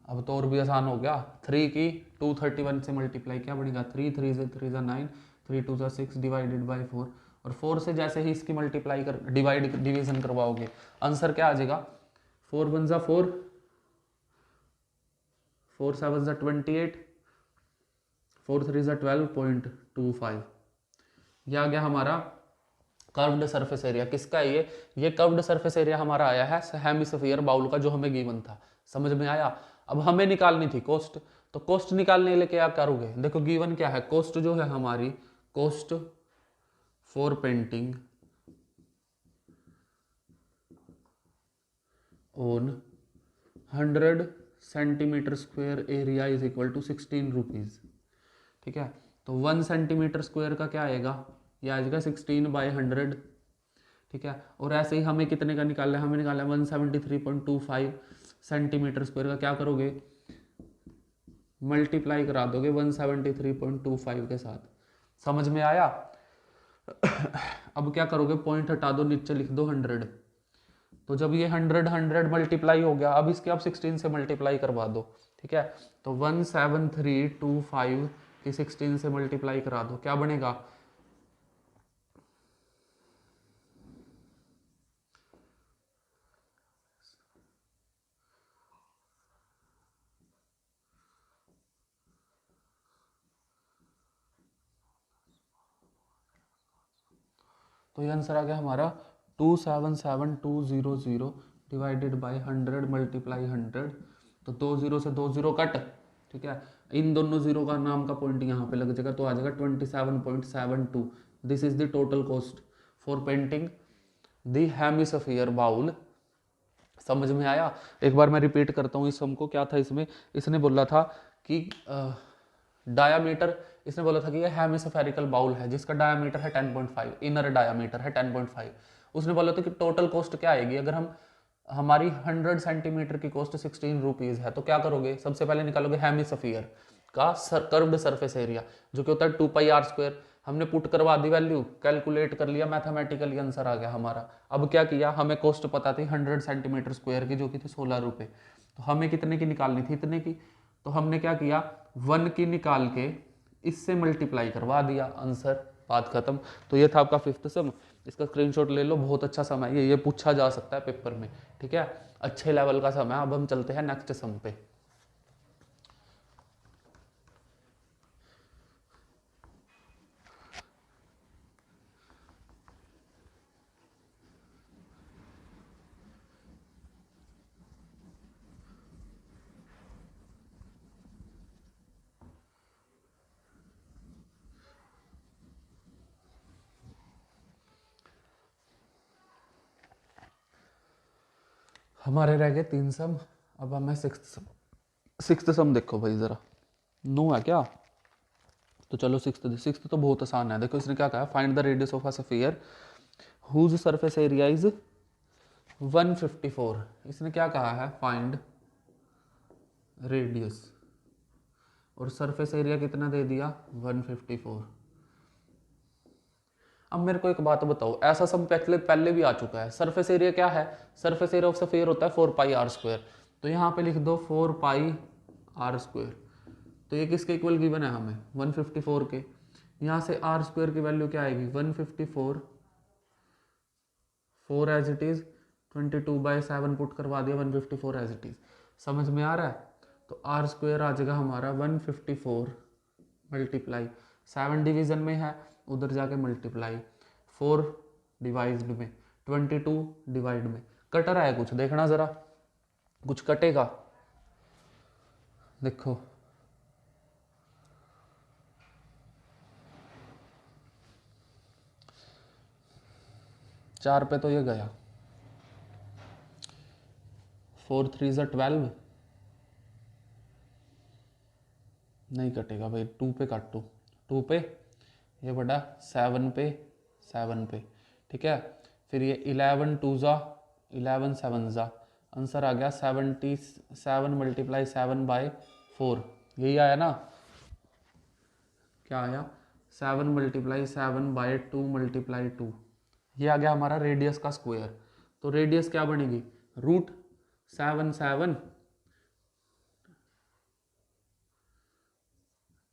अब तो और भी आसान हो गया, 3 की 231 से मल्टीप्लाई क्या बनेगा, 3 3 से 3 जा 9, 3 2 जा 6 डिवाइडेड बाई 4। और 4 से जैसे ही इसकी मल्टीप्लाई कर डिवीजन करवाओगे, आंसर क्या आ जाएगा, 4 1 जा 4, 4 7 जा 28, 4 3 जा 12.25। ये आ गया हमारा कर्व्ड सरफेस एरिया। किसका है ये कर्व्ड सरफेस एरिया हमारा आया है हेमिस्फीयर बाउल का, जो हमें गिवन था, समझ में आया। अब हमें निकालनी थी कॉस्ट, तो कॉस्ट निकालने के लिए क्या करोगे, देखो गिवन क्या है, कॉस्ट जो है हमारी, cost for painting on 100 centimetre square area is equal to 16 rupees, ठीक है। तो 1 सेंटीमीटर स्क्वायर का क्या आएगा, ये आ जाएगा 16/100, ठीक है। और ऐसे ही हमें कितने का निकालना है, हमें निकालना है 173.25 सेंटीमीटर स्क्वायर का, क्या करोगे, मल्टीप्लाई करा दोगे 173.25 के साथ, समझ में आया। अब क्या करोगे, पॉइंट हटा दो, नीचे लिख दो 100। तो जब ये 100 मल्टीप्लाई हो गया, अब इसके आप 16 से मल्टीप्लाई करवा दो, ठीक है। तो 17325 की 16 से मल्टीप्लाई करा दो, क्या बनेगा, तो ये आंसर आ गया हमारा 277,200 डिवाइडेड बाय 100 मल्टीप्लाई 100, तो 2 जीरो से 2 जीरो कट, ठीक है। इन दोनों जीरो का नाम का पॉइंट यहाँ पे लग जाएगा, तो आ जाएगा 27.72। This is the total cost for painting the hemisphere bowl. समझ में आया? एक बार मैं रिपीट करता हूँ इस सम को। क्या था इसमें, इसने बोला था कि डायामीटर, इसने बोला था कि ये हेमिस्फेरिकल बाउल है जिसका डायामीटर है 10.5, इनर डायामीटर है 10.5। उसने बोला था कि टोटल कॉस्ट क्या आएगी अगर हम, हमारी 100 सेंटीमीटर की कॉस्ट 16 रुपीज़ है, तो क्या करोगे, सबसे पहले निकालोगे हेमिस्फीयर का कर्व्ड सरफेस एरिया जो कि होता है 2πr²। हमने पुट करवा दी वैल्यू, कैलकुलेट कर लिया, मैथमेटिकली आंसर आ गया हमारा। अब क्या किया, हमें कॉस्ट पता थी 100 सेंटीमीटर स्क्वायर की जो कि थी 16 रुपये, तो हमें कितने की निकालनी थी, इतने की। तो हमने क्या किया, 1 की निकाल के इससे मल्टीप्लाई करवा दिया, आंसर, बात खत्म। तो ये था आपका 5th सम। इसका स्क्रीनशॉट ले लो, बहुत अच्छा सम है ये पूछा जा सकता है पेपर में, ठीक है, अच्छे लेवल का सम है। अब हम चलते हैं नेक्स्ट सम पे। हमारे रह गए 3 सम, अब हमें 6th सम। 6th सम देखो भाई जरा, नो है क्या, तो चलो 6th तो बहुत आसान है। देखो इसने क्या कहा, find the radius of a sphere whose surface area is 154। इसने क्या कहा है, फाइंड रेडियस, और सरफेस एरिया कितना दे दिया, 154। अब मेरे को एक बात बताओ, ऐसा सब पहले भी आ चुका है। सरफेस एरिया क्या है, सरफेस एरिया ऑफ स्फीयर होता है 4πr²। तो यहाँ पे लिख दो 4πr²। तो ये किसके इक्वल गिवन है हमें, 154 के। यहाँ से r² की वैल्यू क्या आएगी, 154, 4 एज इट इज, 22/7 पुट करवा दिया, 154 एज इट इज। समझ में आ रहा है? तो r² आ जाएगा हमारा 154 मल्टीप्लाई 7 डिवीजन में है, उधर जाके मल्टीप्लाई 4 डिवाइड में, 22 डिवाइड में। कट रहा है कुछ, देखना जरा, कुछ कटेगा, देखो 4 पे तो ये गया, 4 3 ज़ा 12, नहीं कटेगा भाई। 2 पे काटो, 2 पे, ये बड़ा 7 पे, 7 पे, ठीक है। फिर ये 11 2 ज़ा 11 7 ज़ा, आंसर आ गया 77 मल्टीप्लाई 7/4। यही आया ना, क्या आया, 7 मल्टीप्लाई 7/2 मल्टीप्लाई 2। ये आ गया हमारा रेडियस का स्क्वायर। तो रेडियस क्या बनेगी, √7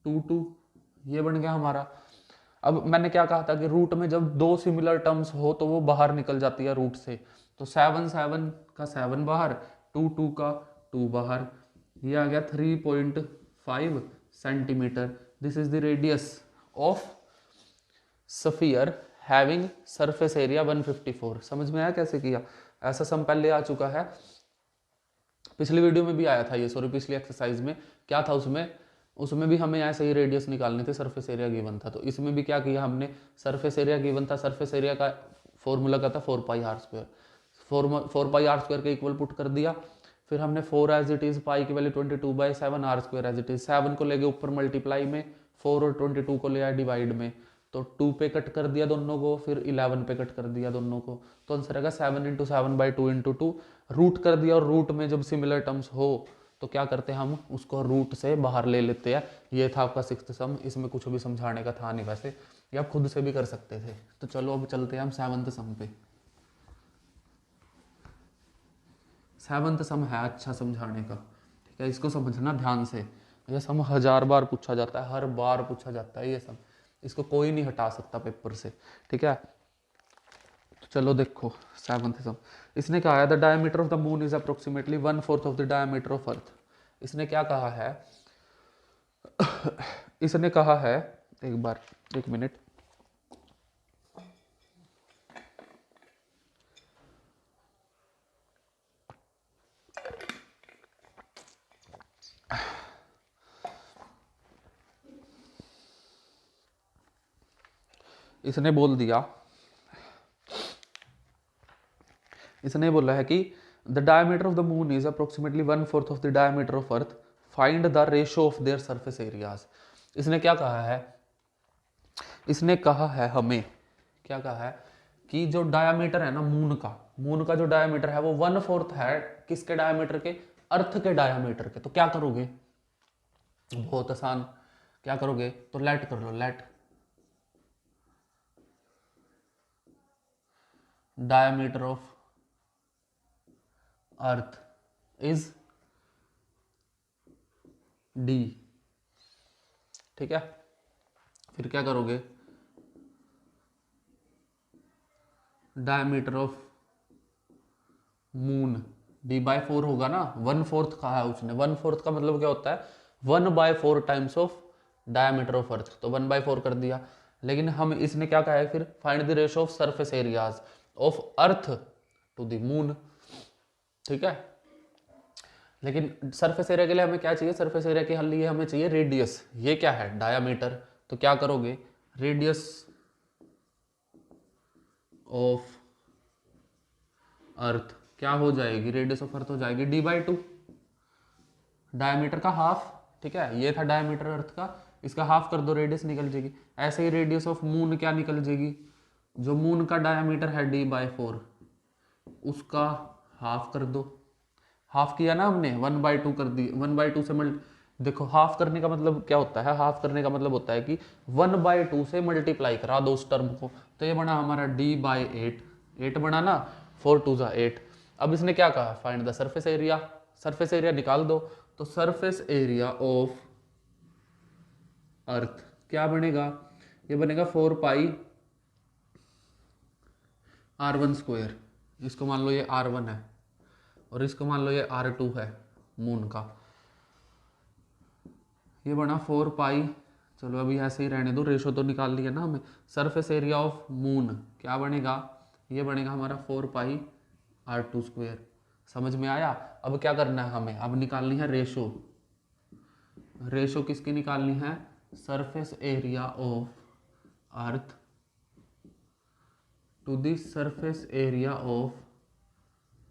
2 ये बन गया हमारा। अब मैंने क्या कहा था कि रूट में जब 2 सिमिलर टर्म्स हो तो वो बाहर निकल जाती है रूट से। तो 7 7 का 7 बाहर, 2 2 का 2 बाहर, ये आ गया 3.5 centimetre. This is the radius of sphere having surface area 154। समझ में आया कैसे किया? ऐसा सम पहले आ चुका है, पिछली वीडियो में भी आया था ये, सॉरी पिछली एक्सरसाइज में क्या था, उसमें भी हमें ऐसे ही रेडियस निकालने थे, सरफेस एरिया गिवन था। तो इसमें भी क्या किया हमने, सरफेस एरिया गिवन था, सरफेस एरिया का फॉर्मूला क्या था, 4πr²। 4πr² के इक्वल पुट कर दिया। फिर हमने 4 एज इट इज, पाई की value 22/7, r² as it is, 7 को ले गए ऊपर मल्टीप्लाई में, 4 और 22 को ले आया डिवाइड में, तो 2 पे कट कर दिया दोनों को, फिर 11 पे कट कर दिया दोनों को। तो आंसर आएगा 7 × 7/2 × 2। रूट कर दिया, और रूट में जब सिमिलर टर्म्स हो तो क्या करते हैं, हम उसको रूट से बाहर ले लेते हैं। ये था आपका 6th सम। इसमें कुछ भी समझाने का था नहीं वैसे, ये आप खुद से भी कर सकते थे। तो चलो अब चलते हैं हम 7th सम पे। 7th सम है अच्छा समझाने का, ठीक है, इसको समझना ध्यान से। ये सम 1000 बार पूछा जाता है, हर बार पूछा जाता है ये सम, इसको कोई नहीं हटा सकता पेपर से, ठीक है। तो चलो देखो 7th सम। इसने कहा है the diameter of the moon is approximately 1/4 of the diameter of अर्थ। इसने क्या कहा है इसने कहा है, एक बार, एक मिनट, इसने बोल दिया, इसने बोला है कि the diameter of the moon is approximately 1/4 of the diameter of earth, find the ratio of their surface areas. इसने क्या कहा है, इसने कहा है हमें, क्या कहा है कि जो डायमीटर है ना मून का जो डायमीटर है वो 1/4 है किसके डायमीटर के, अर्थ के डायमीटर के। तो क्या करोगे, बहुत आसान, क्या करोगे, तो लेट कर लो, let diameter of earth is D, ठीक है। फिर क्या करोगे, डायमीटर ऑफ मून d/4 होगा ना, 1/4 कहा है उसने, 1/4 का मतलब क्या होता है, 1/4 टाइम्स ऑफ डायमीटर ऑफ अर्थ, तो 1/4 कर दिया। लेकिन हम इसने क्या कहा है फिर, find the ratio of surface areas of earth to the moon, ठीक है। लेकिन सरफेस एरिया के लिए हमें क्या चाहिए, सरफेस एरिया के लिए हमें चाहिए रेडियस, ये क्या है, डायामीटर। तो क्या करोगे, रेडियस ऑफ अर्थ क्या हो जाएगी, रेडियस ऑफ अर्थ हो जाएगी d/2, डायमीटर का हाफ, ठीक है। ये था डायमीटर अर्थ का, इसका हाफ कर दो, रेडियस निकल जाएगी। ऐसे ही रेडियस ऑफ मून क्या निकल जाएगी, जो मून का डायमीटर है d/4 उसका हाफ कर दो, हाफ किया ना हमने, 1/2 कर दी, 1/2 से देखो हाफ करने का मतलब क्या होता है, हाफ करने का मतलब होता है कि 1/2 से मल्टीप्लाई करा दो उस टर्म को। तो ये बना हमारा d/8, 8 बना ना, 4 2 8। अब इसने क्या कहा, find the surface area, surface area निकाल दो। तो सरफेस एरिया ऑफ अर्थ क्या बनेगा, ये बनेगा 4πr1²। इसको मान लो ये r1 है और इसको मान लो ये r2 है मून का, ये बना 4π, चलो अभी ऐसे ही रहने दो, रेशो तो निकाल लिया ना हमें। सरफेस एरिया ऑफ मून क्या बनेगा, ये बनेगा हमारा 4πr2²। समझ में आया। अब क्या करना है हमें, अब निकालनी है रेशो, रेशो किसकी निकालनी है, surface area of earth to the surface area of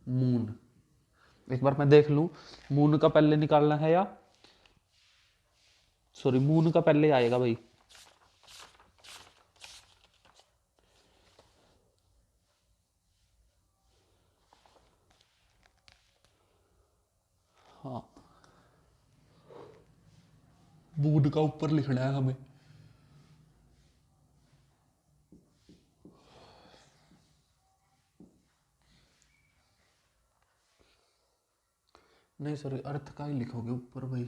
moon. एक बार मैं देख लूं, मून का पहले निकालना है या सॉरी मून का पहले आएगा भाई, हाँ मून का ऊपर लिखना है हमें। नहीं सॉरी, अर्थ का ही लिखोगे ऊपर भाई,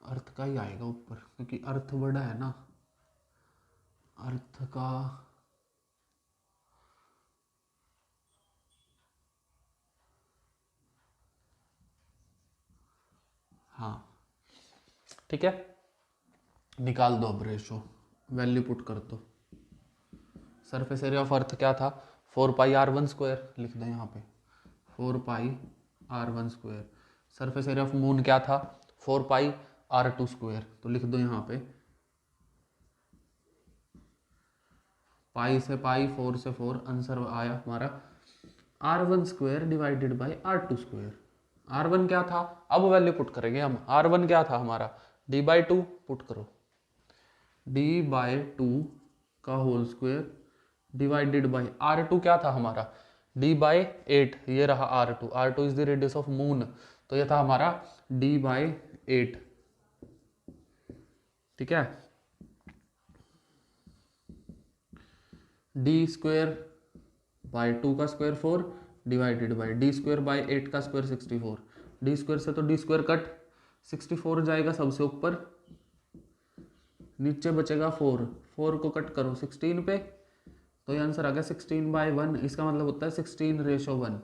अर्थ का ही आएगा ऊपर, क्योंकि अर्थ बड़ा है ना, अर्थ का हाँ ठीक है, निकाल दो अब रेशो, वैल्यू पुट कर दो। सरफेस एरिया ऑफ अर्थ क्या था, 4πr1² लिख दो यहाँ पे, 4πr1²। Surface area of moon क्या था, 4πr2², तो लिख दो यहाँ पे, पाई से पाई, 4 से 4, आंसर आया हमारा r1² divided by r2²। r1 क्या था, अब वैल्यू पुट करेंगे हम, r1 क्या था हमारा, d/2 पुट करो, d/2 का whole square divided by r2 क्या था हमारा, d/8, ये रहा r2, r2 is the radius of moon, तो ये था हमारा d/8, ठीक है। d²/2 का स्क्वायर 4 डिवाइडेड बाई d²/8 का स्क्वायर 64, d² से तो d² कट, 64 जाएगा सबसे ऊपर, नीचे बचेगा 4, 4 को कट करो 16 पे, तो ये आंसर आ गया 16/1। इसका मतलब होता है 16:1।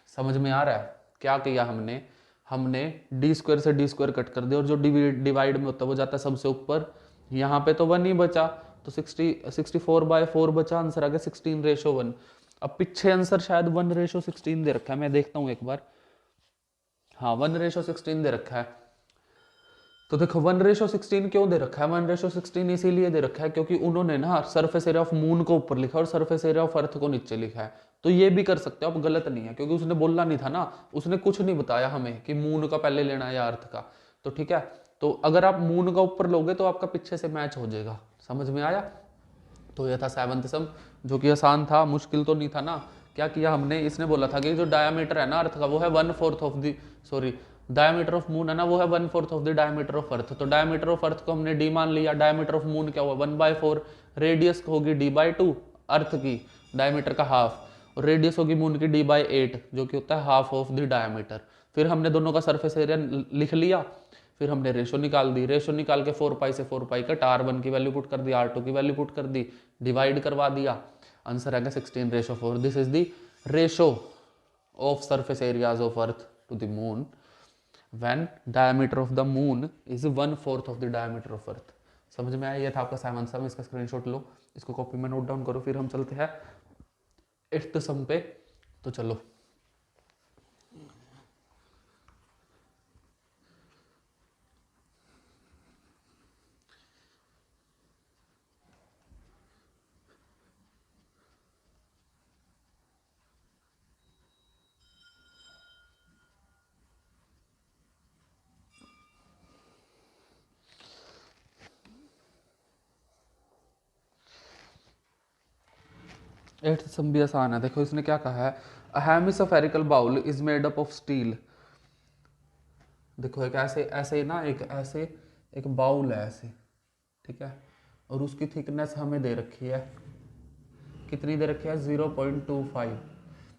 समझ में आ रहा है क्या किया हमने, हमने d² से d² कट कर दिया और जो डिवाइड में होता है वो जाता है सबसे ऊपर, यहाँ पे तो 1 ही बचा, तो 64/4 बचा, आंसर आ गया 16:1। अब पीछे आंसर शायद 1:16 दे रखा है, मैं देखता हूँ एक बार, हाँ 1:16 दे रखा है। तो देखो 1:16 क्यों दे रखा है, 1:16 इसीलिए दे रखा है क्योंकि उन्होंने ना सरफेस एरिया ऑफ मून को ऊपर लिखा और सरफेस एरिया ऑफ अर्थ को नीचे लिखा है। तो ये भी कर सकते हो आप, गलत नहीं है, क्योंकि उसने बोलना नहीं था ना, उसने कुछ नहीं बताया हमें कि मून का पहले लेना है या अर्थ का। तो ठीक है, तो अगर आप मून का ऊपर लोगे तो आपका पीछे से मैच हो जाएगा। समझ में आया? तो यह था 7th सम, जो कि आसान था, मुश्किल तो नहीं था ना। क्या किया हमने, इसने बोला था कि जो डायमीटर है ना अर्थ का वो है 1/4 of the, sorry diameter of moon है ना वो है 1/4 ऑफ द डायमीटर ऑफ अर्थ। तो डायमीटर ऑफ अर्थ को हमने डी मान लिया, डायमीटर ऑफ मून क्या हुआ 1/4, रेडियस होगी d/2 अर्थ की, डायमीटर का हाफ, और रेडियस होगी मून की d/8 जो कि होता है हाफ ऑफ द डायमीटर। फिर हमने दोनों का सरफेस एरिया लिख लिया, फिर हमने रेशो निकाल दी, रेशो निकाल के 4 पाई से 4 पाई कट, r1 की वैल्यू पुट कर दी, r2 की वैल्यू पुट कर दी, डिवाइड करवा दिया, आंसर आएगा 16:4। This is the ratio of surface areas of earth to the moon when diameter of the moon is 1/4 of the diameter of earth. समझ में आया? ये था आपका 7th सम, इसका स्क्रीनशॉट लो, इसको कॉपी में नोट डाउन करो। फिर हम चलते हैं 8th सम पे। तो चलो, एट्थ सम भी आसान है। देखो इसने क्या कहा है, a hemispherical bowl is made up of steel. देखो एक ऐसे ऐसे ना, एक ऐसे एक बाउल है ऐसे, ठीक है, और उसकी थिकनेस हमें दे रखी है, कितनी दे रखी है 0.25,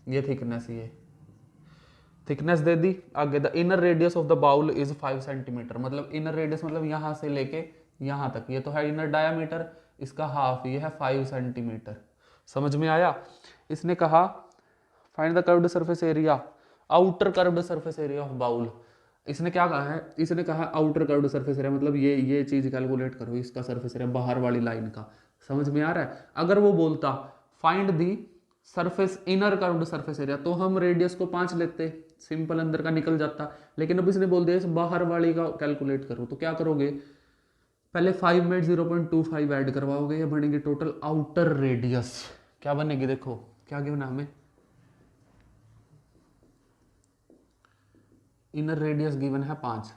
ये थिकनेस, ये थिकनेस दे दी। आगे the inner radius of the bowl is 5 centimetre, मतलब इनर रेडियस मतलब यहाँ से लेके यहाँ तक, ये तो है इनर डायामीटर, इसका हाफ ये है 5 सेंटीमीटर। समझ में आया? इसने कहा find the curved surface area, outer curved surface area of bowl. इसने क्या कहा है, इसने कहा आउटर कर्व्ड सरफेस एरिया, मतलब ये चीज कैलकुलेट करो, इसका सरफेस एरिया बाहर वाली लाइन का। समझ में आ रहा है? अगर वो बोलता find the surface inner curved surface area तो हम रेडियस को 5 लेते, सिंपल अंदर का निकल जाता। लेकिन अब इसने बोल दिया इस बाहर वाली का कैलकुलेट करो, तो क्या करोगे, पहले 5 में 0.25 ऐड करवाओगे, या बनेगी टोटल आउटर रेडियस। क्या बनेगी, देखो क्या गिवन है हमें, इनर रेडियस गिवन है 5,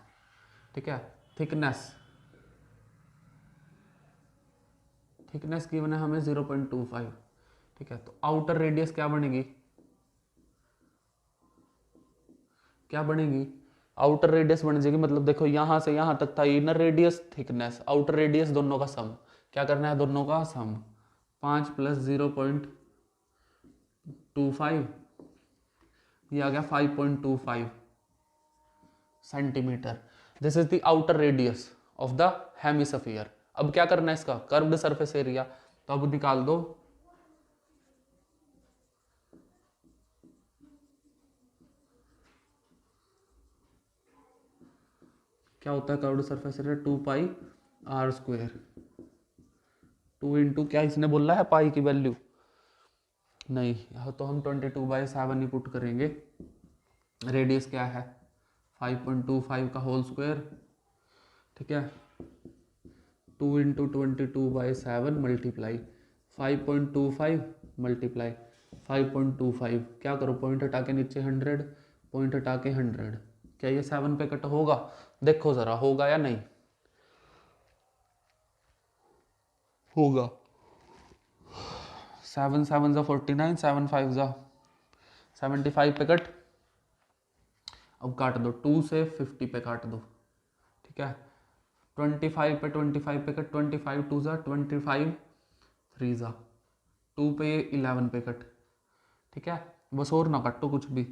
ठीक है, थिकनेस गिवन है हमें 0.25, ठीक है, तो आउटर रेडियस क्या बनेगी, आउटर रेडियस बन जाएगी, मतलब देखो यहां से यहां तक था inner radius, thickness, outer radius, दोनों का सम। क्या करना है, दोनों का सम, 5 + 0.25, ये आ गया 5.25 centimetre. This is the outer radius of the hemisphere. अब क्या करना है इसका, कर्व्ड सरफेस एरिया, तो अब निकाल दो, क्या होता है curved surface area, 2πr², 2 into क्या इसने बोला है पाई की वैल्यू, नहीं, तो हम 22/7 ही पुट करेंगे। रेडियस क्या है 5.25 का होल स्क्वायर, ठीक है, 2 इंटू 22/7 मल्टीप्लाई 5.25 मल्टीप्लाई 5.25, क्या करो पॉइंट हटा के नीचे 100, पॉइंट हटा के 100, क्या ये 7 पे कट होगा, देखो जरा होगा या नहीं, होगा, 7 7 ज़ा 49, 7 5 ज़ा 75 पे कट। अब काट दो, 2 से 50 पे काट दो, ठीक है, 25 पे 25 पे कट, 25 2 ज़ा 25, 3 ज़ा 2 पे 11 पे कट, ठीक है, बस और ना काटो कुछ भी।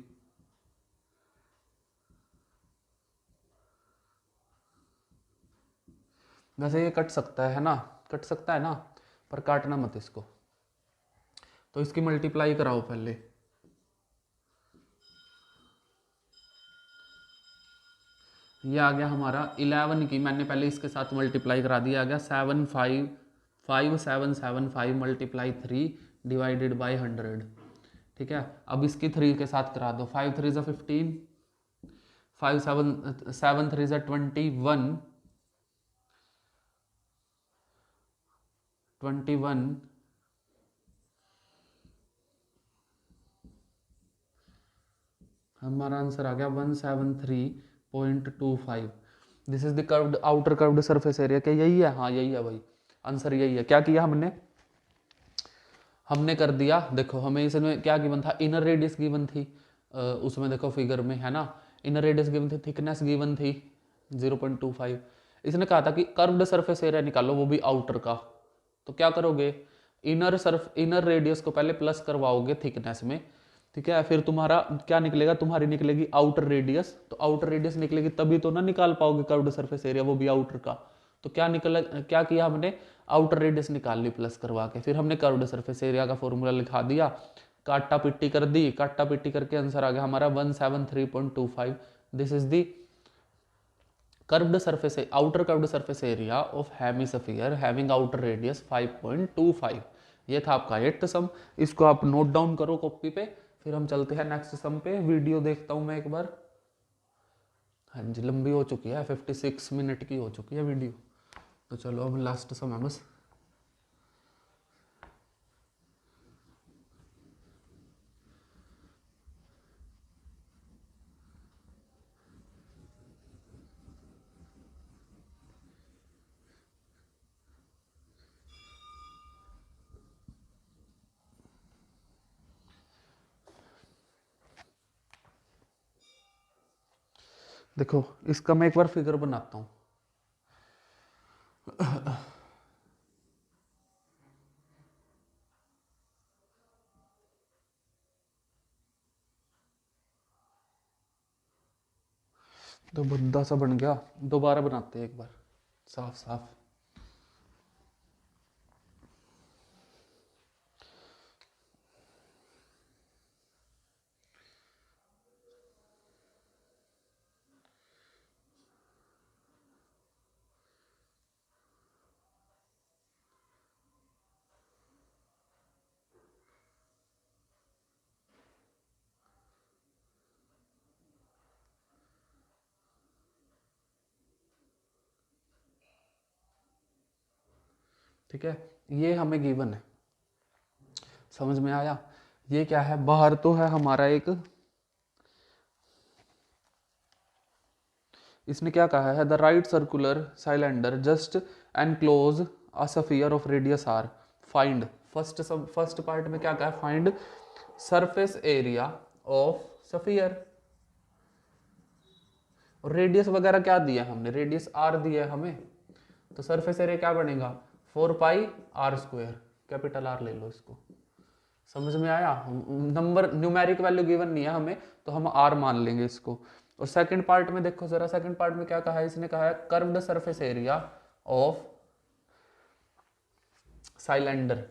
वैसे ये कट सकता है ना, कट सकता है ना, पर काटना मत इसको। तो इसकी मल्टीप्लाई कराओ पहले, ये आ गया हमारा 11 की, मैंने पहले इसके साथ मल्टीप्लाई करा दिया, आ गया 75775 मल्टीप्लाई 3 डिवाइडेड बाई 100, ठीक है। अब इसकी 3 के साथ करा दो, 5 3 ज़ा 15, 5 7 7 3 ज़ा 21, 21 हमारा आंसर आ गया 173.25। This is the curved outer curved surface area. क्या यही है? हाँ यही है भाई, आंसर यही है। क्या किया हमने कर दिया, देखो हमें इसमें क्या गिवन था, इनर रेडियस गिवन थी, उसमें देखो फिगर में है ना, इनर रेडियस गिवन थी, थिकनेस गिवन थी 0.25। इसने कहा था कि कर्व्ड सरफेस एरिया निकालो, वो भी आउटर का। तो क्या करोगे, इनर रेडियस को पहले प्लस करवाओगे थिकनेस में, ठीक है, फिर तुम्हारा क्या निकलेगा, तुम्हारी निकलेगी आउटर रेडियस। तो आउटर रेडियस निकलेगी तभी तो ना निकाल पाओगे कर्व्ड सरफेस एरिया, वो भी आउटर का। तो क्या किया हमने, आउटर रेडियस निकाल ली प्लस करवा के, फिर हमने कर्व्ड सरफेस एरिया का फॉर्मूला लिखा दिया, काटा पिट्टी कर दी, काटा पिट्टी करके आंसर आ गया हमारा 173.25। This is the curved surface, outer curved surface area of hemisphere having outer radius 5.25। ये था आपका 8th सम। इसको आप नोट डाउन करो कॉपी पे, फिर हम चलते हैं नेक्स्ट सम पे। वीडियो देखता हूं मैं एक बार। हाँ जी, लंबी हो चुकी है, 56 मिनट की हो चुकी है वीडियो। तो चलो अब लास्ट सम है बस। देखो इसका मैं एक बार फिगर बनाता हूं। तो बंदा सा बन गया, दोबारा बनाते हैं एक बार साफ साफ। ठीक है, ये हमें गिवन है, समझ में आया। ये क्या है, बाहर तो है हमारा एक, इसने क्या कहा है, the right circular cylinder just enclose a sphere of radius r, find. First part में क्या कहा है, find surface area of sphere. और रेडियस वगैरह क्या दिया हमने, रेडियस आर दिया है हमें, तो सरफेस एरिया क्या बनेगा 4πr²। कैपिटल आर ले लो इसको, समझ में आया। नंबर न्यूमेरिक वैल्यू गिवन नहीं है हमें, तो हम आर मान लेंगे इसको। और सेकंड पार्ट में देखो जरा, सेकंड पार्ट में क्या कहा है, इसने कहा है curved surface area of cylinder.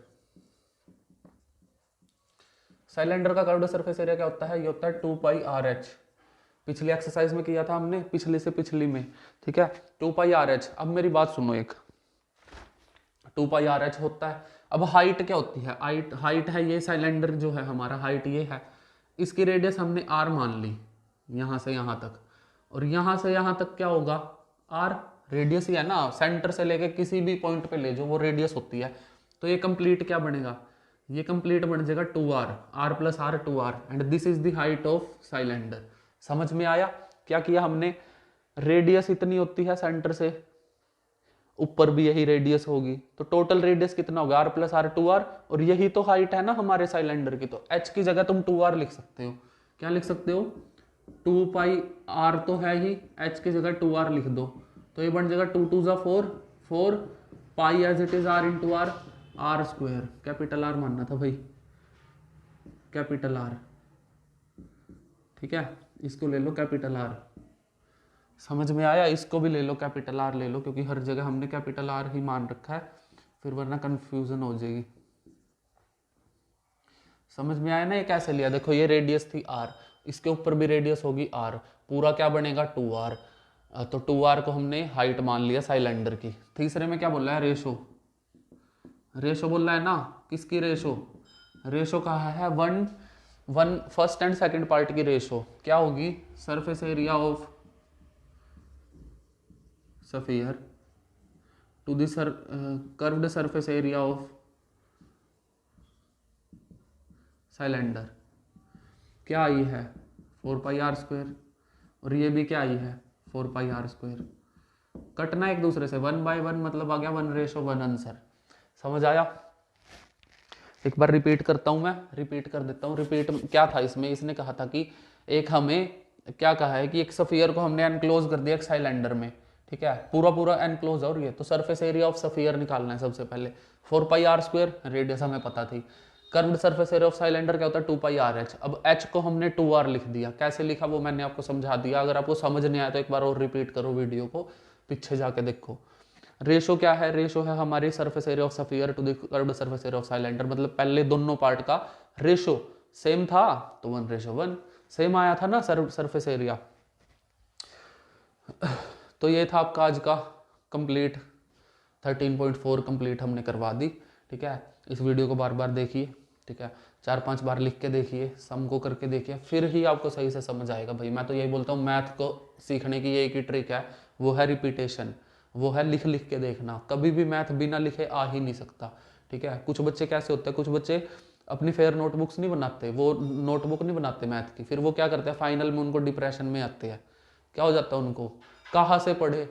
Cylinder का कर्व्ड सरफेस एरिया क्या होता है, ये होता है 2πrh। पिछली एक्सरसाइज में किया था हमने, पिछली से पिछली में, ठीक है, 2πrh। अब मेरी बात सुनो, एक 2πrh होता है। अब हाइट क्या होती है, हाइट है ये सिलेंडर जो है हमारा, हाइट ये है, इसकी रेडियस हमने आर मान ली यहाँ से यहाँ तक, और यहाँ से यहाँ तक क्या होगा आर, रेडियस ही है ना, सेंटर से लेके किसी भी पॉइंट पे ले जो वो रेडियस होती है। तो ये कंप्लीट क्या बनेगा, ये कंप्लीट बन जाएगा 2r, r plus r 2r, and this is the height of cylinder. समझ में आया। क्या किया हमने, रेडियस इतनी होती है सेंटर से, ऊपर भी यही रेडियस होगी, तो टोटल रेडियस कितना होगा, r प्लस r 2r, और यही तो हाइट है ना हमारे सिलेंडर की। तो h की जगह तुम 2r लिख सकते हो। क्या लिख सकते हो, 2πr तो है ही, h की जगह 2r लिख दो, तो ये बन जाएगा 2 2 जा 4, 4 pi as it is r into r, r²। Capital R मानना था भाई, कैपिटल R, ठीक है, इसको ले लो कैपिटल R। समझ में आया, इसको भी ले लो कैपिटल R ले लो, क्योंकि हर जगह हमने कैपिटल R ही मान रखा है, फिर वरना कंफ्यूजन हो जाएगी। समझ में आया ना, ये कैसे लिया, देखो ये रेडियस थी R, इसके ऊपर भी रेडियस होगी R, पूरा क्या बनेगा 2R। तो 2R को हमने हाइट मान लिया सिलेंडर की। तीसरे में क्या बोल रहा है, रेशो, रेशो बोल रहा है ना, किसकी रेशो, रेशो कहा है one first and second part की रेशो क्या होगी, surface area of sphere to the curved surface area of cylinder. क्या आई है 4πr², और ये भी क्या आई है 4πr²। कटना एक दूसरे से 1/1, मतलब आ गया 1:1 आंसर। समझ आया? एक बार रिपीट करता हूं, मैं रिपीट कर देता हूं। रिपीट क्या था इसमें, इसने कहा था कि एक हमें क्या कहा है कि एक स्फीयर को हमने एनक्लोज कर दिया एक साइलेंडर में, ठीक है, पूरा पूरा एनक्लोज है, और ये तो सरफेस एरिया ऑफ स्फीयर निकालना है सबसे पहले। 4πr², रेडियस हमें पता थी। Curved surface area of cylinder क्या होता है 2πrh। अब h को हमने 2r लिख दिया। कैसे लिखा वो मैंने आपको समझा दिया। अगर आपको समझ नहीं आया तो एक बार और रिपीट करो वीडियो को, पीछे जाके देखो। रेशो क्या है, रेशो है हमारी surface area of sphere to the curved surface area of cylinder, मतलब पहले दोनों पार्ट का रेशो सेम था तो 1:1 सेम आया था ना सरफेस एरिया। तो ये था आपका आज का कंप्लीट 13.4 कंप्लीट हमने करवा दी, ठीक है। इस वीडियो को बार बार देखिए, ठीक है, 4-5 बार लिख के देखिए, सम को करके देखिए, फिर ही आपको सही से समझ आएगा। भाई मैं तो यही बोलता हूँ, मैथ को सीखने की एक ही ट्रिक है, वो है रिपीटेशन, वो है लिख लिख के देखना। कभी भी मैथ बिना लिखे आ ही नहीं सकता, ठीक है। कुछ बच्चे कैसे होते हैं, कुछ बच्चे अपनी फेयर नोटबुक्स नहीं बनाते, वो नोटबुक नहीं बनाते मैथ की, फिर वो क्या करते हैं फाइनल में उनको डिप्रेशन में आते हैं। क्या हो जाता है उनको, कहाँ से पढ़े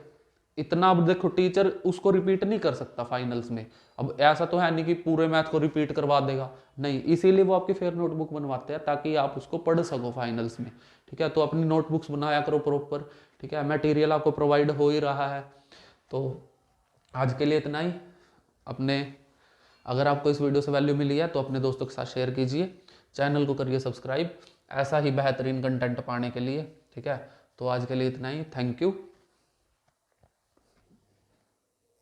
इतना। अब देखो टीचर उसको रिपीट नहीं कर सकता फाइनल्स में। अब ऐसा तो है नहीं कि पूरे मैथ को रिपीट करवा देगा, नहीं, इसीलिए वो आपकी फेयर नोटबुक बनवाते हैं ताकि आप उसको पढ़ सको फाइनल्स में, ठीक है। तो अपनी नोटबुक्स बनाया करो प्रॉपर, ठीक है। मटेरियल आपको प्रोवाइड हो ही रहा है। तो आज के लिए इतना ही। अगर आपको इस वीडियो से वैल्यू मिली है तो अपने दोस्तों के साथ शेयर कीजिए, चैनल को करिए सब्सक्राइब ऐसा ही बेहतरीन कंटेंट पाने के लिए, ठीक है। तो आज के लिए इतना ही, थैंक यू।